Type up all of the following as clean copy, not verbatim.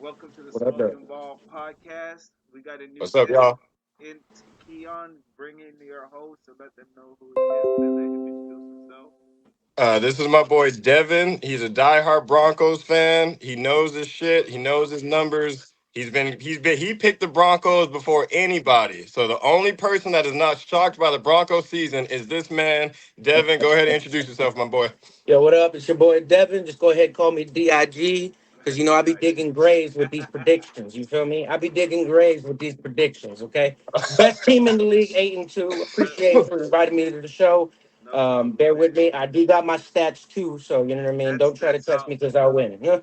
Welcome to the What up, though? Smoking Ball podcast. We got a new What's up, guest y'all? in Keon. Bring in your host to let them know who he is and then let him introduce himself. This is my boy Devin. He's a diehard Broncos fan. He knows his shit. He knows his numbers. He picked the Broncos before anybody. So the only person that is not shocked by the Broncos season is this man. Devin, go ahead and introduce yourself, my boy. Yo, what up? It's your boy Devin. Just go ahead and call me DIG because I be digging DIG. graves with these predictions. You feel me? I be digging graves with these predictions. Okay, best team in the league, 8-2. Appreciate you for inviting me to the show. No problem, Bear with man. me. I do got my stats too, so you know what I mean. That's Don't try to that's test all. me because I'll win. Yeah.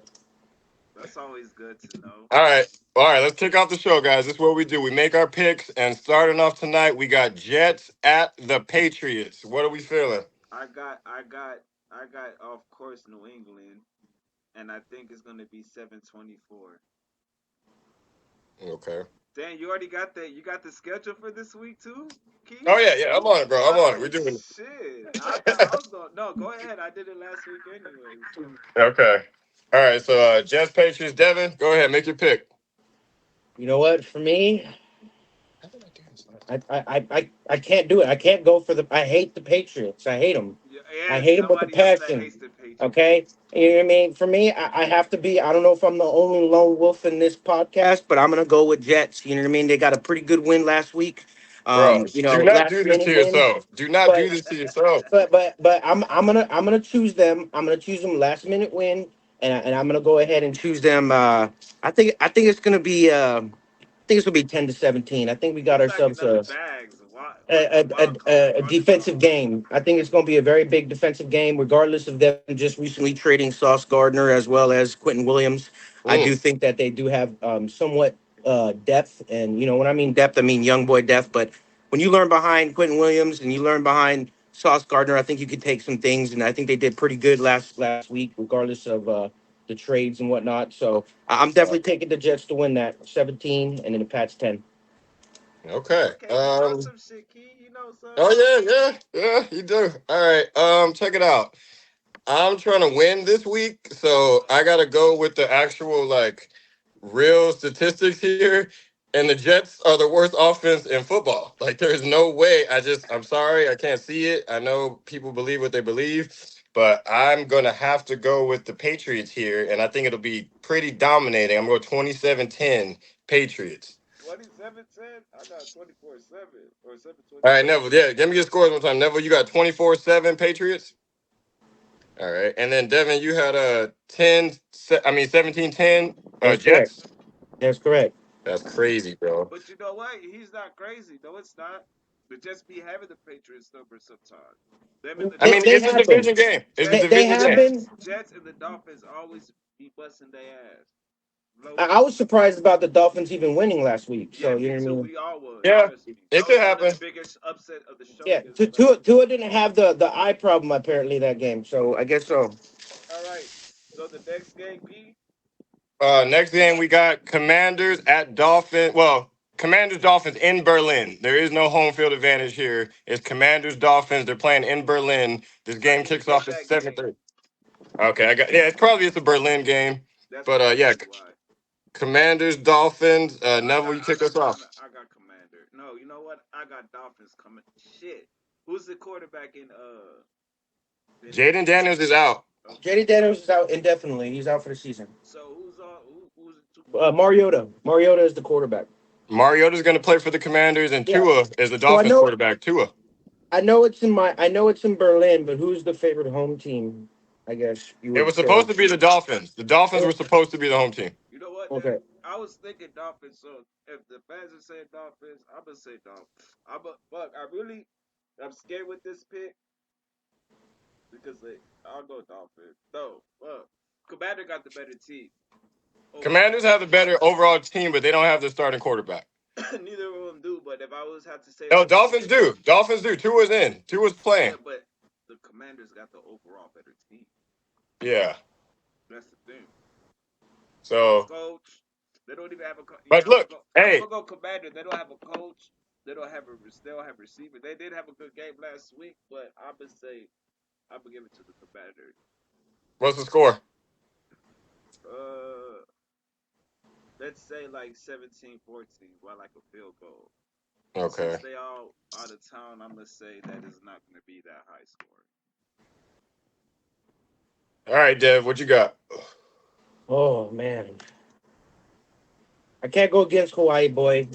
That's always good to know. All right. All right, let's kick off the show, guys. This is what we do. We make our picks, and starting off tonight, we got Jets at the Patriots. What are we feeling? I got. Of course, New England, and I think it's gonna be 7-24. Okay. Dan, you already got that. You got the schedule for this week too, Key? Oh, yeah, yeah. I'm on it, bro. I'm on it. We're Oh doing shit! I thought I it. was going. No, go ahead. I did it last week anyway. So Okay. All right. So Jets Patriots, Devin, go ahead, make your pick. You know what? For me, I can't do it. I can't go for the. I hate the Patriots. I hate them. yeah, I and hate them with a somebody else that passion. hates the Patriots. Okay. You know what I mean? For me, I have to be. I don't know if I'm the only lone wolf in this podcast, but I'm gonna go with Jets. You know what I mean? They got a pretty good win last week. Bro, do not Last do this to minute win. yourself. Do not do But this to yourself. I'm gonna choose them. I'm gonna choose them last minute win, and I'm gonna go ahead and choose them. I think it's gonna be. I think it's gonna be 10-17. I think we got Who's stacking ourselves up the a bags? a, What's the wild card? a What's the wild defensive card? game. I think it's going to be a very big defensive game, regardless of them just recently trading Sauce Gardner as well as Quentin Williams. I Mm. do think that they do have somewhat depth, and when I mean depth, I mean young boy depth. But when you learn behind Quentin Williams and you learn behind Sauce Gardner, I think you could take some things, and I think they did pretty good last week, regardless of the trades and whatnot. So I'm definitely taking the Jets to win that 17, and then the Pats 10. Okay. Okay, you know some shit, Key. You know some. Oh yeah, yeah, yeah. You do. All right. Check it out. I'm trying to win this week, so I gotta go with the actual real statistics here. And the Jets are the worst offense in football. Like, there's no way. I'm sorry, I can't see it. I know people believe what they believe, but I'm gonna have to go with the Patriots here, and I think it'll be pretty dominating. I'm going 27-10 Patriots. 27-10. I got 24-7 or seven All twenty right, four. Neville. Yeah, give me your scores one time. Neville, you got 24-7 Patriots. All right. And then Devin, you had a 17-10 That's correct. Jets. That's correct. That's crazy, bro. But you know what? He's not crazy. No, it's not. But just be having the Patriots number sometimes. Them and the I mean, They it's a Dolphins. have been. division game. It's a They division have game. been. Jets and the Dolphins always be busting their ass. Low I key. was surprised about the Dolphins even winning last week. Yeah, So you me know what I too. mean. We all was. Yeah, Trust me. it That could was one of happen. the biggest upset of the show Yeah, against the Dolphins. Tua didn't have the eye problem apparently that game. So I guess so. All right. So the next game, P. Next game we got Commanders at Dolphins. Well, Commanders Dolphins in Berlin. There is no home field advantage here. It's Commanders Dolphins. They're playing in Berlin. This I game didn't kicks pick off at that seven game. thirty. Okay, I got it's a Berlin game. That's But yeah, probably why. Commanders Dolphins. I Neville, got you I kick got us off. I got Commander. No, you know what? I got Dolphins coming. Shit. Who's the quarterback in Jaden Daniels is out. okay. JD Daniels is out indefinitely. He's out for the season. So who's the two quarterbacks? Mariota is the quarterback. Mariota's going to play for the Commanders, and Yeah. Tua is the So Dolphins quarterback. Tua. I know it's in Berlin, but who's the favorite home team? I guess you It would was say. supposed to be the Dolphins. The Dolphins Eh, were supposed to be the home team. You know what? Then Okay. I was thinking Dolphins. So if the fans are saying Dolphins, I'm gonna say Dolphins. Fuck. I'm scared with this pick because I'll go Dolphins. No, fuck. Commander got the better team Commanders overall. have the better overall team, but they don't have the starting quarterback. Neither of them do. But if I was have to say No, like a Dolphins do. Dolphins do. Tua's in. Tua's yeah, playing. but the Commanders got the overall better team. Yeah. That's the thing. Better So, coach. They don't even have a. Yeah, but look, I'm hey, gonna go Commander. They don't have a coach. They don't have receiver. They did have a good game last week, but I'm gonna give it to the Commander. what's the score? Uh, let's say like 17-14, well, like a field goal. And since Okay. they all out of town, I'm gonna say that it's not gonna be that high scoring. All right, Dev, what you got? Oh man, I can't go against Hawaii, boy.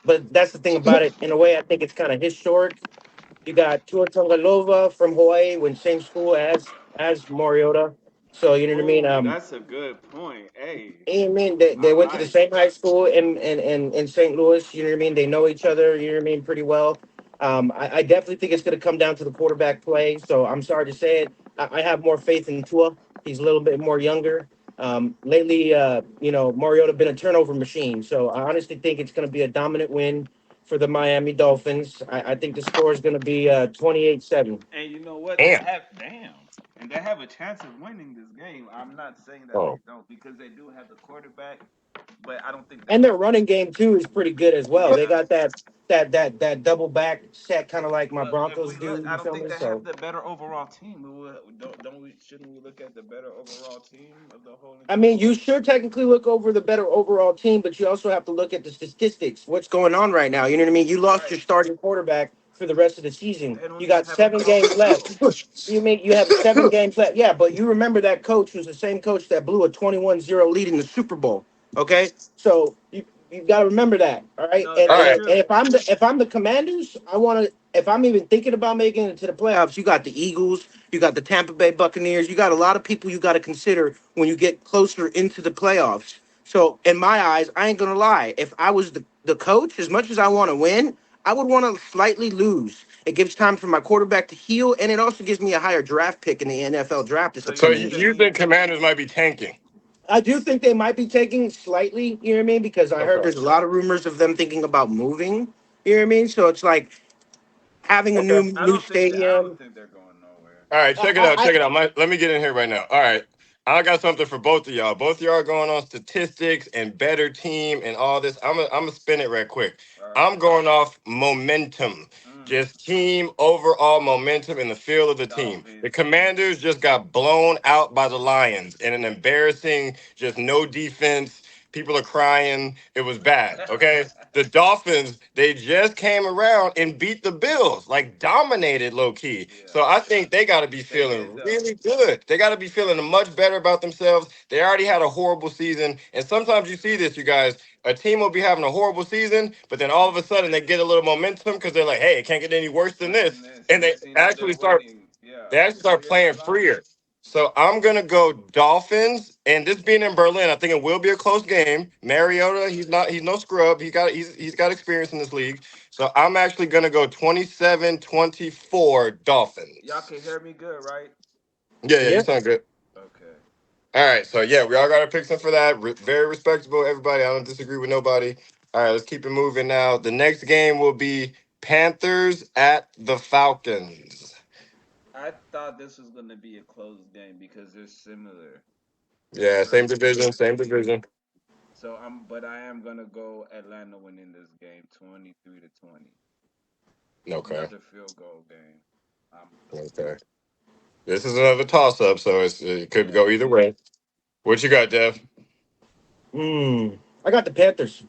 But that's the thing about it. In a way, I think it's kind of historic. You got Tua Tagovailoa from Hawaii, went same school as Mariota. So you know what I mean. Oh, that's a good point. Hey, I mean, they I went to the like. same high school in St. Louis. You know what I mean? They know each other. You know what I mean? Pretty well. I definitely think it's going to come down to the quarterback play. So I'm sorry to say it. I have more faith in Tua. He's a little bit more younger. Lately, Mariota been a turnover machine. So I honestly think it's going to be a dominant win for the Miami Dolphins. I think the score is going to be 28-7. And you know what? They Damn. have damn, and they have a chance of winning this game. I'm not saying that they Oh. don't because they do have the quarterback, but I don't think they're And their gonna. running game too is pretty good as well. They Yeah, got that double back set, kind of like my but if Broncos we look, do. I You don't feel think me? they have So the better overall team. Don't we? Shouldn't we look at the better overall team of the whole I entire mean, you league? should technically look over the better overall team, but you also have to look at the statistics. What's going on right now? You know what I mean? You lost Right. your starting quarterback for the rest of the season. They don't You even got have a 7 games backup left. coach. You have 7 games left. Yeah, but you remember that coach was the same coach that blew a 21-0 lead in the Super Bowl. Okay, so you've got to remember that. All right, No, and, All that's and, right. and true. if I'm the Commanders, I want to. If I'm even thinking about making it to the playoffs, you got the Eagles, you got the Tampa Bay Buccaneers, you got a lot of people you got to consider when you get closer into the playoffs. So in my eyes, I ain't gonna lie. If I was the coach, as much as I want to win, I would want to slightly lose. It gives time for my quarterback to heal, and it also gives me a higher draft pick in the NFL draft this So So you upcoming you, year. you saying think Commanders might be tanking? I do think they might be taking slightly, you know what I mean? Because I heard Okay. there's a lot of rumors of them thinking about moving, you know what I mean? So it's like having a Okay. new I don't stadium. think they're going nowhere. All right, I, check it out. I, Check it out. Let me get in here right now. All right. I got something for both of y'all. Both of y'all are going on statistics and better team and all this. I'm gonna spin it right quick. All right. I'm going off momentum. Mm. Just team overall momentum in the field of the team. The Dolphins. Commanders just got blown out by the Lions in an embarrassing, just no defense. People are crying. It was bad. Okay. The Dolphins, they just came around and beat the Bills, like dominated low key. Yeah, So I think they got to be they feeling did though. really good. They got to be feeling much better about themselves. They already had a horrible season. And sometimes you see this, you guys. A team will be having a horrible season, but then all of a sudden they get a little momentum because they're like, hey, it can't get any worse than Worse than this. this. And Next thing you know, they're winning. Yeah. they actually Oh start yeah, the playing Lions. freer. So I'm gonna go Dolphins, and this being in Berlin, I think it will be a close game. Mariota, he's no scrub. He's got experience in this league. So I'm actually gonna go 27-24 Y'all Dolphins. can hear me good, right? Yeah, you yeah. sound good. Okay. All right, so yeah, we all got our picks in for that. Very respectable, everybody. I don't disagree with nobody. All right, let's keep it moving now. The next game will be Panthers at the Falcons. I thought this was gonna be a close game because they're similar. They're Yeah, same very division, similar same teams. division. But I am gonna go Atlanta winning this game, 23-20. Okay, Another field goal game. I'm okay. This is another toss up, so it could yeah. go either way. What you got, Dev? I got the Panthers.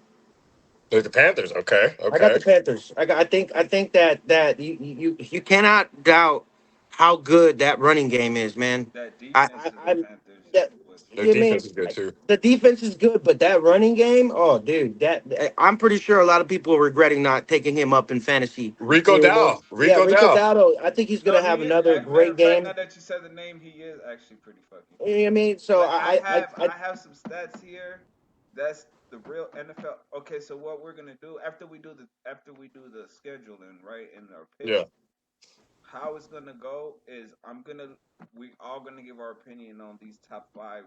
There's the Panthers. Okay, I got okay. the Panthers. I think that you cannot doubt how good that running game is, man. That I, defense I of the I'm Panthers that was Their you huge. mean defense is good too. the defense is good, but that running game, oh dude, that I'm pretty sure a lot of people are regretting not taking him up in fantasy. Rico You know what I mean? Dow. Yeah, Rico Rico Dow. Dowdle. I think he's No, gonna he have is. another Matter great of fact, now game. that you said the name, he is actually pretty fucking You know good. what I mean? So But I have some stats here. That's the real NFL. Okay, so what we're gonna do after we do the scheduling, right, and our Yeah. picks, how it's gonna go is we all gonna give our opinion on these top five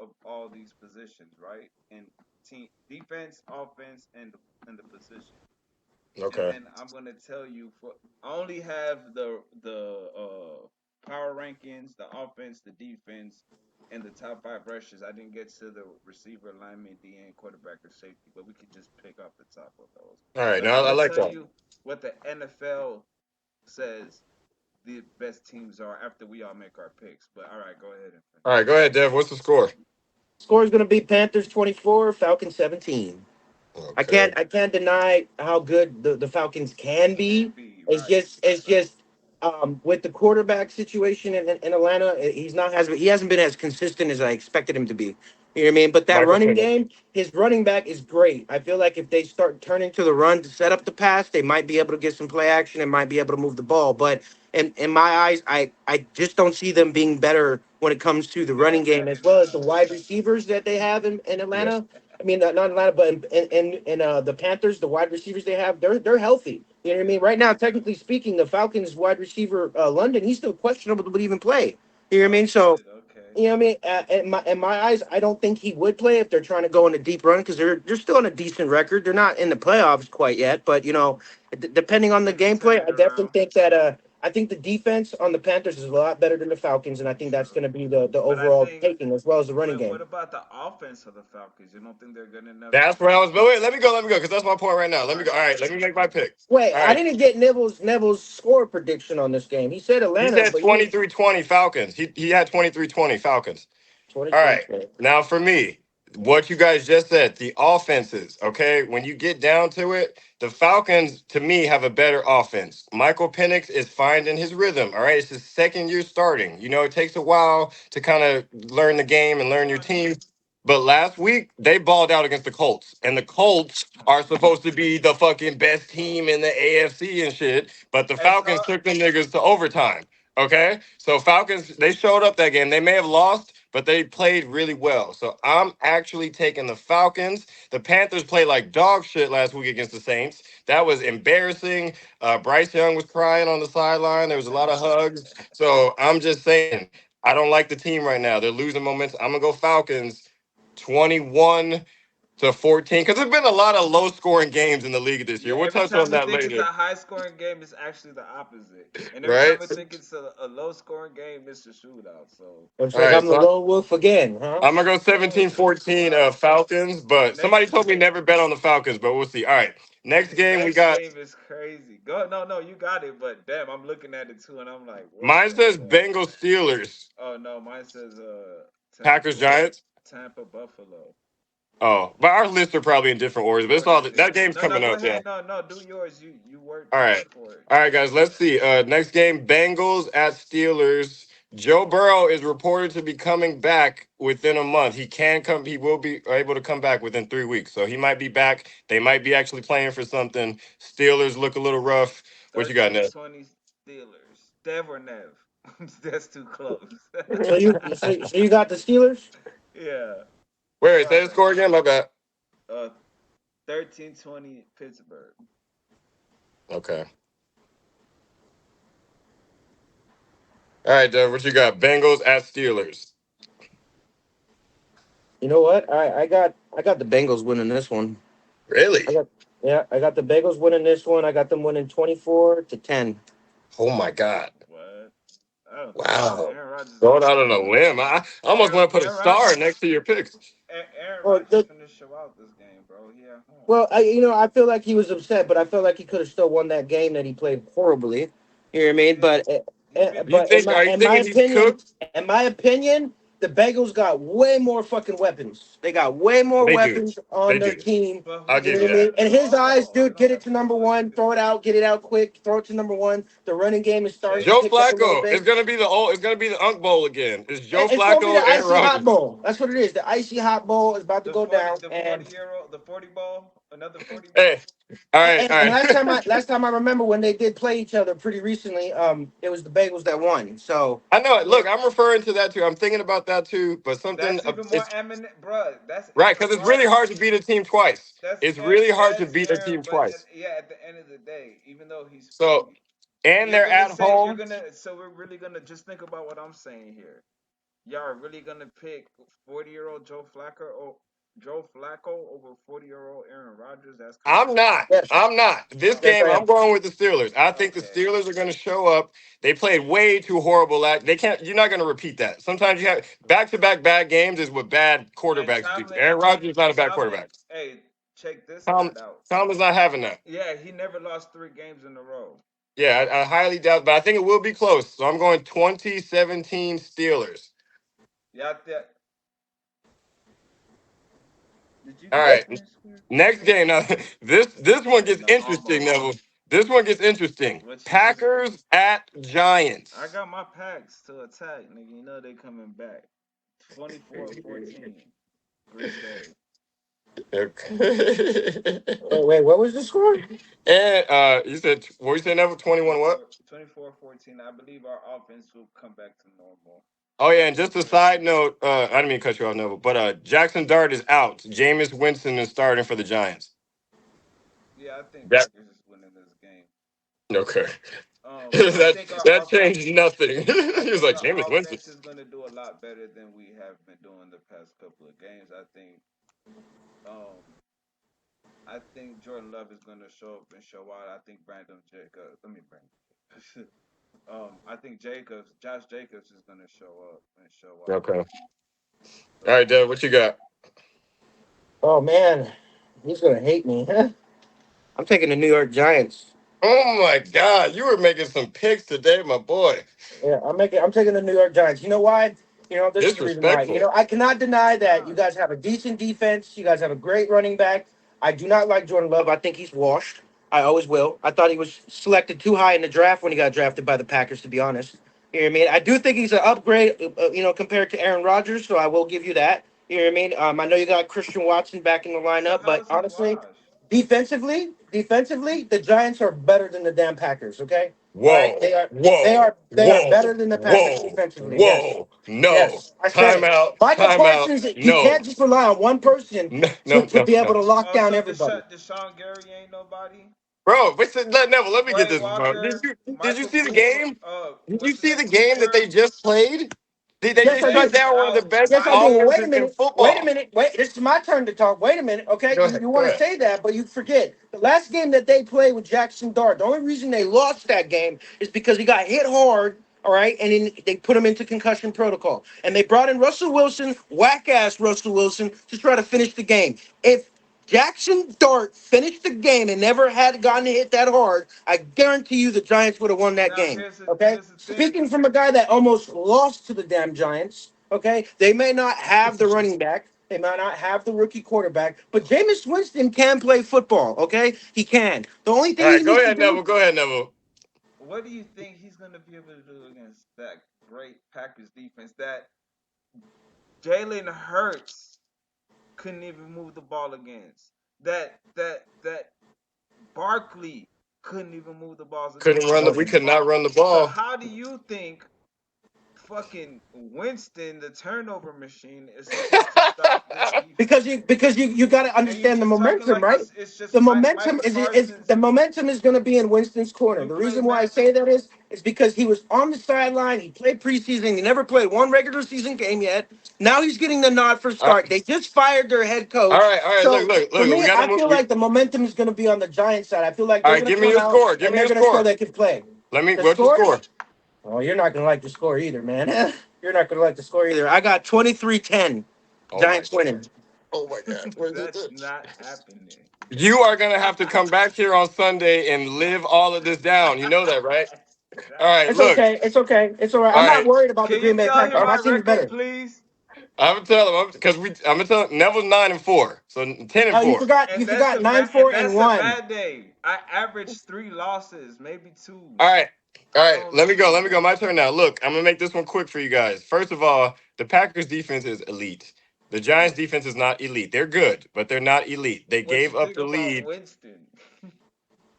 of all these positions, right? And team defense, offense, and the position. And Okay. then I'm gonna tell you for I only have power rankings, the offense, the defense, and the top five rushers. I didn't get to the receiver, lineman, DN, quarterback, or safety, but we could just pick off the top of those. All right. But I'm Now I gonna like tell that. you what the NFL says the best teams are after we all make our picks. But all right, go ahead and All finish. right. Go ahead, Dev. What's the score? Score is going to be Panthers 24, Falcons 17. Okay. I can't deny how good the Falcons can be. Can be right, It's right. just with the quarterback situation in Atlanta, he hasn't been as consistent as I expected him to be. You know what I mean? But that Michael running Penix. game, his running back is great. I feel like if they start turning to the run to set up the pass, they might be able to get some play action and might be able to move the ball. But in my eyes, I just don't see them being better when it comes to the running game as well as the wide receivers that they have in Yes. Atlanta. I mean, not Atlanta, but in the Panthers, the wide receivers they have, they're healthy. You know what I mean? Right now, technically speaking, the Falcons wide receiver London, he's still questionable to even play. You know what I Oh mean? So shit. Okay. you know what I mean? In my eyes, I don't think he would play if they're trying to go on a deep run because they're still on a decent record. They're not in the playoffs quite yet, but you know, depending on the They can turn gameplay, it I definitely around. think that I think the defense on the Panthers is a lot better than the Falcons, and I think that's True. going to be the But I overall think, taking as well as the running but game. what about the offense of the Falcons? You don't think they're good enough to That's where I beat? was. But wait, let me go, because that's my point right now. All Let me go. right, All go right, ahead. let me make my pick. Wait, All I right. didn't get Neville's score prediction on this game. He said He Atlanta, said but he 23-20 Falcons. He had 23-20 Falcons. twenty All twenty right. twenty. Now for me, what you guys just said, the offenses, okay? When you get down to it, the Falcons, to me, have a better offense. Michael Penix is finding his rhythm, all right? It's his second year starting. You know, it takes a while to kind of learn the game and learn your Well, team. But last week, they balled out against the Colts. And the Colts are supposed to be the fucking best team in the AFC and shit. But the hey, Falcons took the niggas to overtime. Okay, so Falcons, they showed up that game. They may have lost, but they played really well. So I'm actually taking the Falcons. The Panthers played like dog shit last week against the Saints. That was embarrassing. Bryce Young was crying on the sideline. There was a lot of hugs. So I'm just saying, I don't like the team right now. They're losing momentum. I'm gonna go Falcons, 21-14, because there's been a lot of low scoring games in the league this yeah, year. We'll every touch time on we that think it's a later, high scoring game, it's actually the opposite. And every time right? we think it's a low scoring game, it's a shootout. So Looks All like right, I'm the so lone wolf again, huh? I'm gonna go no, 17-14 bro. Falcons, but Next somebody told me never bet on the Falcons, but we'll see. All right. Next game we next got, game is crazy. Go no no you got it, but damn, I'm looking at it too, and I'm like, what mine the says fuck? Bengals Steelers, Oh no, mine says Packers Tampa Giants. Tampa Buffalo. Oh, but our lists are probably in different orders, but it's all Orders, that, yeah. that game's No, no, coming go up. Yeah. ahead. No, no, do yours. You work All right. for it. All right, guys, let's see. Next game, Bengals at Steelers. Joe Burrow is reported to be coming back within a month. He can come, he will be able to come back within 3 weeks. So he might be back. They might be actually playing for something. Steelers look a little rough. What you got, Ned? 13-20 Steelers. Dev or Nev? That's too close. So you got the Steelers? Yeah. Wait, My say the bad. score again. My bad. Uh 13-20 Pittsburgh. Okay. All right, Dev, what you got? Bengals at Steelers. You know what? I got the Bengals winning this one. I Really? got yeah, I got the Bengals winning this one. I got them winning 24-10. Oh my God. What? I don't think so. Wow. Aaron Rodgers is Going gonna out show on a out. limb. I almost want to put a Aaron star Rodgers next to your picks. Aaron Well, Rodgers finna show out this game, bro. He at home. well, I feel like he was upset, but I felt like he could have still won that game that he played horribly. You know what I He mean? didn't. He been You think? Are you thinking he's cooked? in my opinion, the Bengals got way more fucking weapons. They got way more They do. weapons on They their do. team. but I'll who's You give know you what I better that. mean? than In them his eyes, all? You dude, don't get it have to to do number like one, this. throw it out, get it out quick, throw it to number one. The running game is starting to Check Joe pick up a little Flacco is bit. gonna be the old. It's gonna be the Unk Bowl again. It's Joe It's gonna be the Flacco, Aaron icy hot Rodgers. bowl. That's what it is. The icy hot bowl is about to the go 40 down, the and 40 year old the 40 ball, another 40 Hey, ball. all right, all and right. last time I remember when they did play each other pretty recently, it was the Bengals that won. So I know it. Well, Look, I'm referring to that too. I'm thinking about that too. But something that's even more it's eminent, bro. That's right Aaron because it's really Rodgers. hard to beat a team twice. That's It's really hard to that's beat a Aaron. team But twice. yeah, at the end of the day, even though he's So 40, and they're at you're home. gonna. So we're really gonna just think about what I'm saying here. Y'all are really gonna pick 40-year-old Joe Flacco over 40-year-old Aaron Rodgers? That's I'm crazy. not. yes, I'm not. This Okay. yes I game, I'm am. going with the Steelers. I think the Okay. Steelers are going to show up. They played way too horrible. They can't. You're not going to repeat that. Sometimes you have back-to-back bad games is what bad And quarterbacks do. Aaron Rodgers is not a bad Tomlin, quarterback. hey, check this Tom, stat out. Tom is not having that. Yeah, he never lost 3 games in a row. Yeah, I highly doubt, but I think it will be close. So I'm going 2017 Steelers. Yeah, Did you All get the right. final score? Next game. Now, this one Yeah, gets no, interesting, almost. Neville. This one gets interesting. What you just? Packers at I Giants. got my packs to attack, nigga. You know they coming back. 24-14. Green Bay. Okay. Wait, what was the score? And you said what you said, Neville? 21 what? 24-14. I believe our offense will come back to normal. Oh yeah, and just a 24-14. side note, I didn't mean to cut you off, Neville, but Jackson Dart is out. Jameis Winston is starting for the Giants. Yeah, I think That Packers is winning this game. okay. I that think our that offense. changed nothing. I He was think like our Jameis Winston. offense is gonna do a lot better than we have been doing the past couple of games. Um I think Jordan Love is gonna show up and show out. I think Brandon Jacobs. Let me bring. I think Josh Jacobs is gonna show up and show out. Okay. All right, So Dev, what you got? Oh man, he's gonna hate me. I'm taking the New York Giants. Oh my God, you were making some picks today, my boy. Yeah, I'm taking the New York Giants. You know why? You know, this is the reason why. You Disrespectful. know, I cannot deny that you nah, guys have a decent defense. You guys have a great running back. I do not like Jordan Love. I think he's washed. I always will. I thought he was selected too high in the draft when he got drafted by the Packers, to be honest. You know what I mean? I do think he's an upgrade, compared to Aaron Rodgers, so I will give you that. You know what I mean? I know you got Christian Watson back in the so lineup, how but is he honestly, washed? defensively, the Giants are better than the damn Packers, okay? All right? Whoa, They whoa, are they are better whoa, than the Packers whoa, defensively. Yes. whoa. No. Yes. I said it. Timeout, Michael timeout. Parsons, you No. can't just rely on one person No, to, no, to no, be able no. to lock Oh, down so everybody. Deshaun Gary ain't nobody. Bro, let Neville, let me get Quay this, bro. Did Walker, you did you Michael see the Cooper. game? Did you What's his see name? the game that they Cooper. just played? They Yes, I just shut did. Davis down one of the out. best Yes, I did. Well, wait a offenses in minute. Wait a football. minute. Wait, this is my turn to talk. Wait a minute. Okay, Go you ahead, go want to ahead. say that, but you forget the last game that they played with Jackson Dart. The only reason they lost that game is because he got hit hard. All right, and then they put him into concussion protocol, and they brought in Russell Wilson, whack ass Russell Wilson, to try to finish the game. If Jackson Dart finished the game and never had gotten hit that hard, I guarantee you the Giants would have won that Now game. here's the Okay? here's the thing. Speaking from a guy that almost lost to the damn Giants, okay? They may not have the running back, they might not have the rookie quarterback, but Jameis Winston can play football, okay? He can. The only All thing he right, go needs to ahead, Neville. do, Go ahead, Neville. What do you think he's gonna be able to do against that great Packers defense that Jalen Hurts couldn't even move the ball against? That Barkley couldn't even move the balls Couldn't against. run the So we could not run the so ball. how do you think fucking Winston, the turnover machine, is supposed to stop this because defense? you got to And you understand the just talking momentum, like right? it's just The momentum Micah is Parsons the momentum is going to be in Winston's corner. who The played reason why I say magic. that is because he was on the sideline. He played preseason. He never played one regular season game yet. Now he's getting the nod for All start. They just fired their head coach. right, all right. Look, So look, for look. We me, got to I move. feel like the momentum is going to be on the Giants side. I feel like All they're right, going to give me come your out score. Give and me they're your going to show score. they can play. The What's your score? score? Oh, you're not going to like the score either, man. You're not going to like the score either. I got 23-10. Oh my, Giants winning. oh my God. What is That's it? not happening. You are gonna have to come back here on Sunday and live all of this down. You know that, right? That's All not right, It's look. okay. It's okay. It's all right. All I'm not right, worried about the Can you Green Bay tell Packers. him I'm, My my team's record, better. please? I'm gonna tell him because I'm gonna tell him Neville's 9-4, so 10-4. You And that's forgot a nine bad four and and that's a one. bad day. I averaged 3 losses, maybe two. All right, all I right. don't Let me do go. too Let me go. My bad. turn now. Look, I'm gonna make this one quick for you guys. First of all, the Packers defense is elite. The Giants defense is not elite. They're good, but they're not elite. They What gave you up think the about lead. Winston?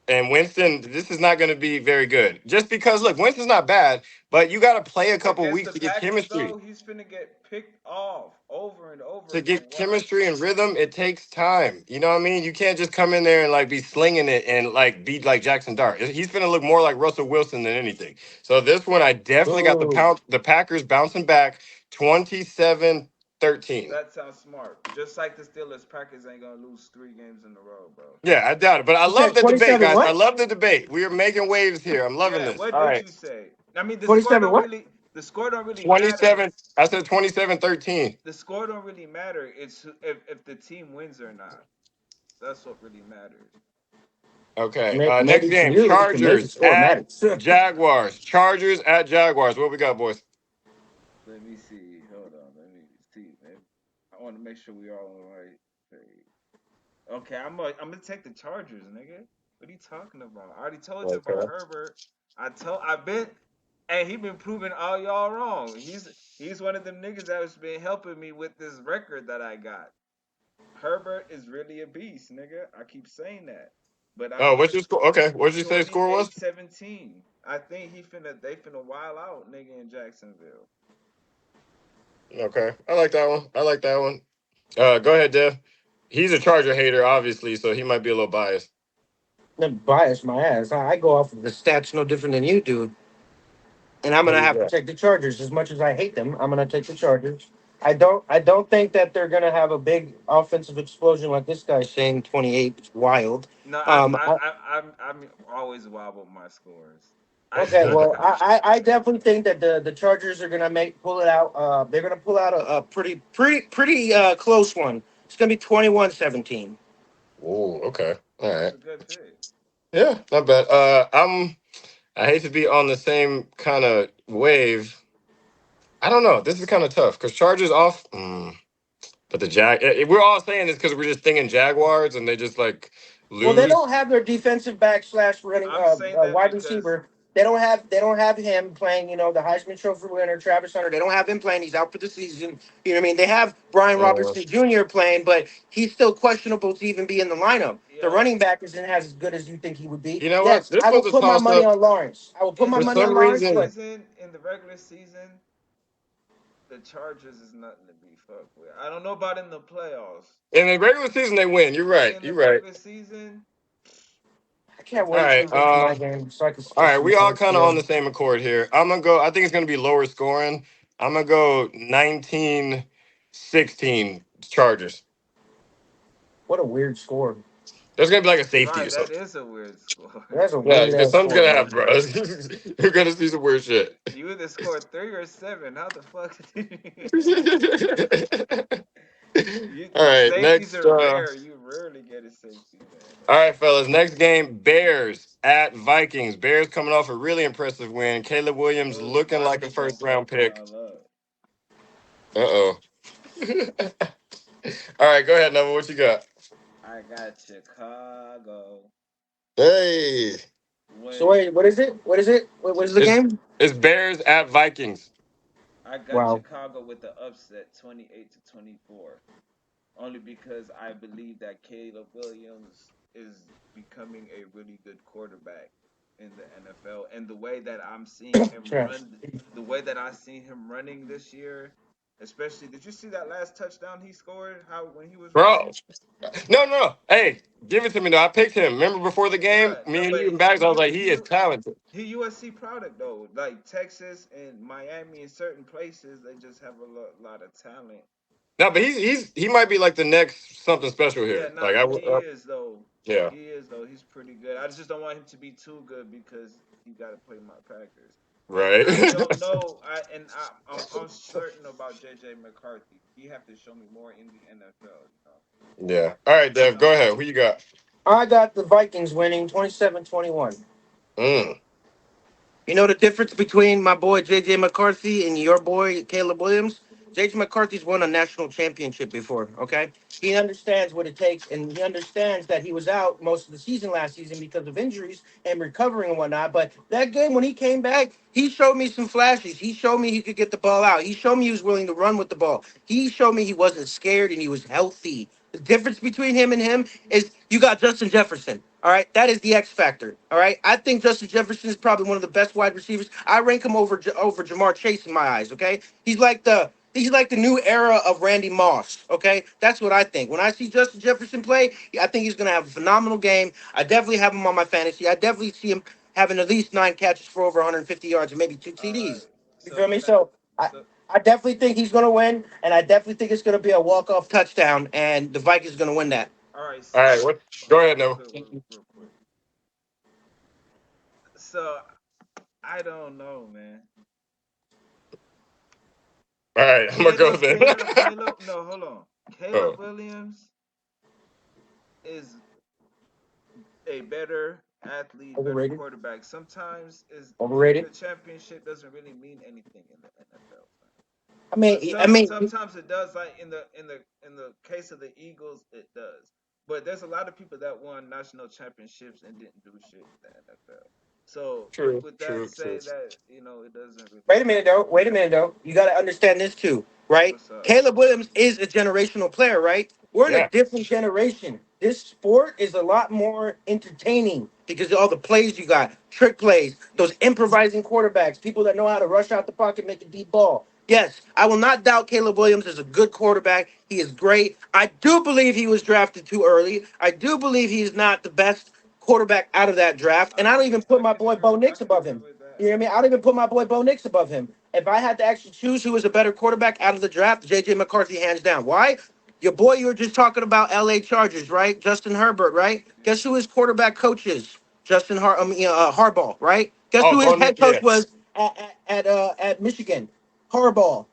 And Winston, this is not going to be very good. Just because, look, Winston's not bad, but you got to play a couple Against weeks the to get Packers, chemistry. though, he's finna get picked off over and over To again. get Watch. chemistry and rhythm, it takes time. You know what I mean? You can't just come in there and like be slinging it and like be like Jackson Dart. He's gonna look more like Russell Wilson than anything. So this one, I definitely got Ooh. the Packers bouncing back 27-13. That sounds smart. Just like the Steelers, Packers ain't gonna lose 3 games in a row, bro. Yeah, I doubt it. But I You love said the debate, 27 guys. I what? love the debate. We are making waves here. I'm loving Yeah, this. what All did right. you say? I mean, 27 what? the score don't really matter. 27. I said 27-13. The score don't really matter. It's if the team wins or not. That's what really matters. Okay. Next Maybe to game, you, to me, the Chargers score at matters. Jaguars. Chargers at Jaguars. What we got, boys? Let me see. Hold on. Let me see, man. I want to make sure we all on the right crazy. Okay, I'm gonna take the Chargers, nigga. What are you talking about? I already told you about Okay. Herbert. I've been, and he been proving all y'all wrong. He's one of them niggas that has been helping me with this record that I got. Herbert is really a beast, nigga. I keep saying that, but I Oh, think what's your score? Okay, what did you say score was? 28-17. I think they finna wild out, nigga, in Jacksonville. Okay, I like that one. I like that one. Go ahead, Dev. He's a Charger hater, obviously, so he might be a little biased. I'm biased my ass. I go off of the stats no different than you do, and I'm Who gonna you have to got? take the Chargers. As much as I hate them, I'm gonna take the Chargers. I don't think that they're gonna have a big offensive explosion like this guy's saying. 28 is wild. No, Um, I, I'm always wobble my scores. I okay, still well, count. I definitely think that the Chargers are gonna pull it out. They're gonna pull out a pretty close one. It's gonna be 21-17. Oh, okay. All That's right. a good pick. Yeah, not bad. I hate to be on the same kind of wave. I don't know. This is kind of tough because Chargers off. But the we're all saying this because we're just thinking Jaguars and they just like Well, they lose. don't have their defensive back slash running I'm saying that wide because receiver. They don't have him playing. The Heisman Trophy winner Travis Hunter. They don't have him playing. He's out for the season. You know what I mean? They have Brian Uh, Robertson Jr. playing, but he's still questionable to even be in the lineup. The yo, running back isn't as good as you think he would be. you know what? Yes, This I will was a put my toss money up on Lawrence. I will put my for in the money on some regular Lawrence, reason. but season, the Chargers is nothing to be fucked with. I don't know about in the playoffs. In the regular season, they win. You're right. In the You're right. regular season, I the can't All wait till right. we get to my Browns. game so I can All spit right. some We all points kind of on together. the same accord here. I'm gonna go. I think it's gonna be lower scoring. I'm gonna go 19-16 Chargers. What a weird score. There's gonna be like a safety or Right, that something. is a weird score. That's a Yeah, weird because ass something's score, gonna bro. happen, bro. You're gonna see some weird shit. You either scored 3 or 7. How the fuck? All right, Safeties next. are rare. You rarely get a safety, man. All right, fellas. Next game: Bears at Vikings. Bears coming off a really impressive win. Caleb Williams Those looking like a Vikings gonna first round fuck pick. y'all up. Uh oh. All right, go ahead, Nova. What you got? I got Chicago Hey, So winning. wait, what is it? What is it? What is the it's game? it's Bears at Vikings. I got Wow. Chicago with the upset, 28-24. Only because I believe that Caleb Williams is becoming a really good quarterback in the NFL, and the way that I'm seeing him Trash. run, the way that I seen him running this year, especially, did you see that last touchdown he scored? How when he was Bro, running? no, no, no. Hey, give it to me though. I picked him. Remember before the game, Yeah, no, me and but you and Bags, I was like, he is you talented. he USC product though. Like Texas and Miami and certain places, they just have a lot of talent. No, but he might be like the next something special Yeah, here. nah, Like he is though. yeah, He is though. He's pretty good. I just don't want him to be too good because he got to play my Packers. And right. I don't know. I'm certain about JJ McCarthy. He have to show me more in the NFL. Yeah. All right, That's Dev, go all. ahead. Who you got? I got the Vikings winning 27-21. Mm. You know the difference between my boy JJ McCarthy and your boy Caleb Williams? JJ McCarthy's won a national championship before, okay? He understands what it takes, and he understands that he was out most of the season last season because of injuries and recovering and whatnot. But that game, when he came back, he showed me some flashes. He showed me he could get the ball out. He showed me he was willing to run with the ball. He showed me he wasn't scared and he was healthy. The difference between him is you got Justin Jefferson. All right, that is the X factor. All right, I think Justin Jefferson is probably one of the best wide receivers. I rank him over Jamar Chase in my eyes. Okay, he's like the new era of Randy Moss. Okay, that's what I think. When I see Justin Jefferson play, I think he's gonna have a phenomenal game. I definitely have him on my fantasy. I definitely see him having at least 9 catches for over 150 yards and maybe two All TDs. right. You So feel me? can I? So I. So I definitely think he's going to win, and I definitely think it's going to be a walk-off touchdown, and the Vikings are going to win that. all right. All right, what go Hold on, ahead, real Nova. quick, real quick. So I don't know, man. All right, I'm gonna go then. Caleb. No, hold on. Oh, Caleb Williams is a better athlete, better Overrated. quarterback. Sometimes is winning Overrated. a championship doesn't really mean anything in the NFL. I mean, I mean, Sometimes it does. Like in the case of the Eagles, it does. But there's a lot of people that won national championships and didn't do shit in the NFL. So True, with that true, say true. that it doesn't really wait a minute though. Wait a minute though. You got to understand this too, right? what's up. Caleb Williams is a generational player, right? We're in a Yeah. different generation. This sport is a lot more entertaining because of all the plays you got, trick plays, those improvising quarterbacks, people that know how to rush out the pocket, make a deep ball. Yes, I will not doubt Caleb Williams is a good quarterback. He is great. I do believe he was drafted too early. I do believe he is not the best quarterback out of that draft. And I don't even put my boy Bo I Nix can above agree him. with You that. know what I mean? I don't even put my boy Bo Nix above him. If I had to actually choose who was a better quarterback out of the draft, JJ McCarthy, hands down. Why? Your boy you were just talking about, LA Chargers, right? Justin Herbert, right? Yeah. Guess who his quarterback coach is? Harbaugh, right? Guess Oh, who his bonus. head coach Yeah. was at Michigan? Harbaugh.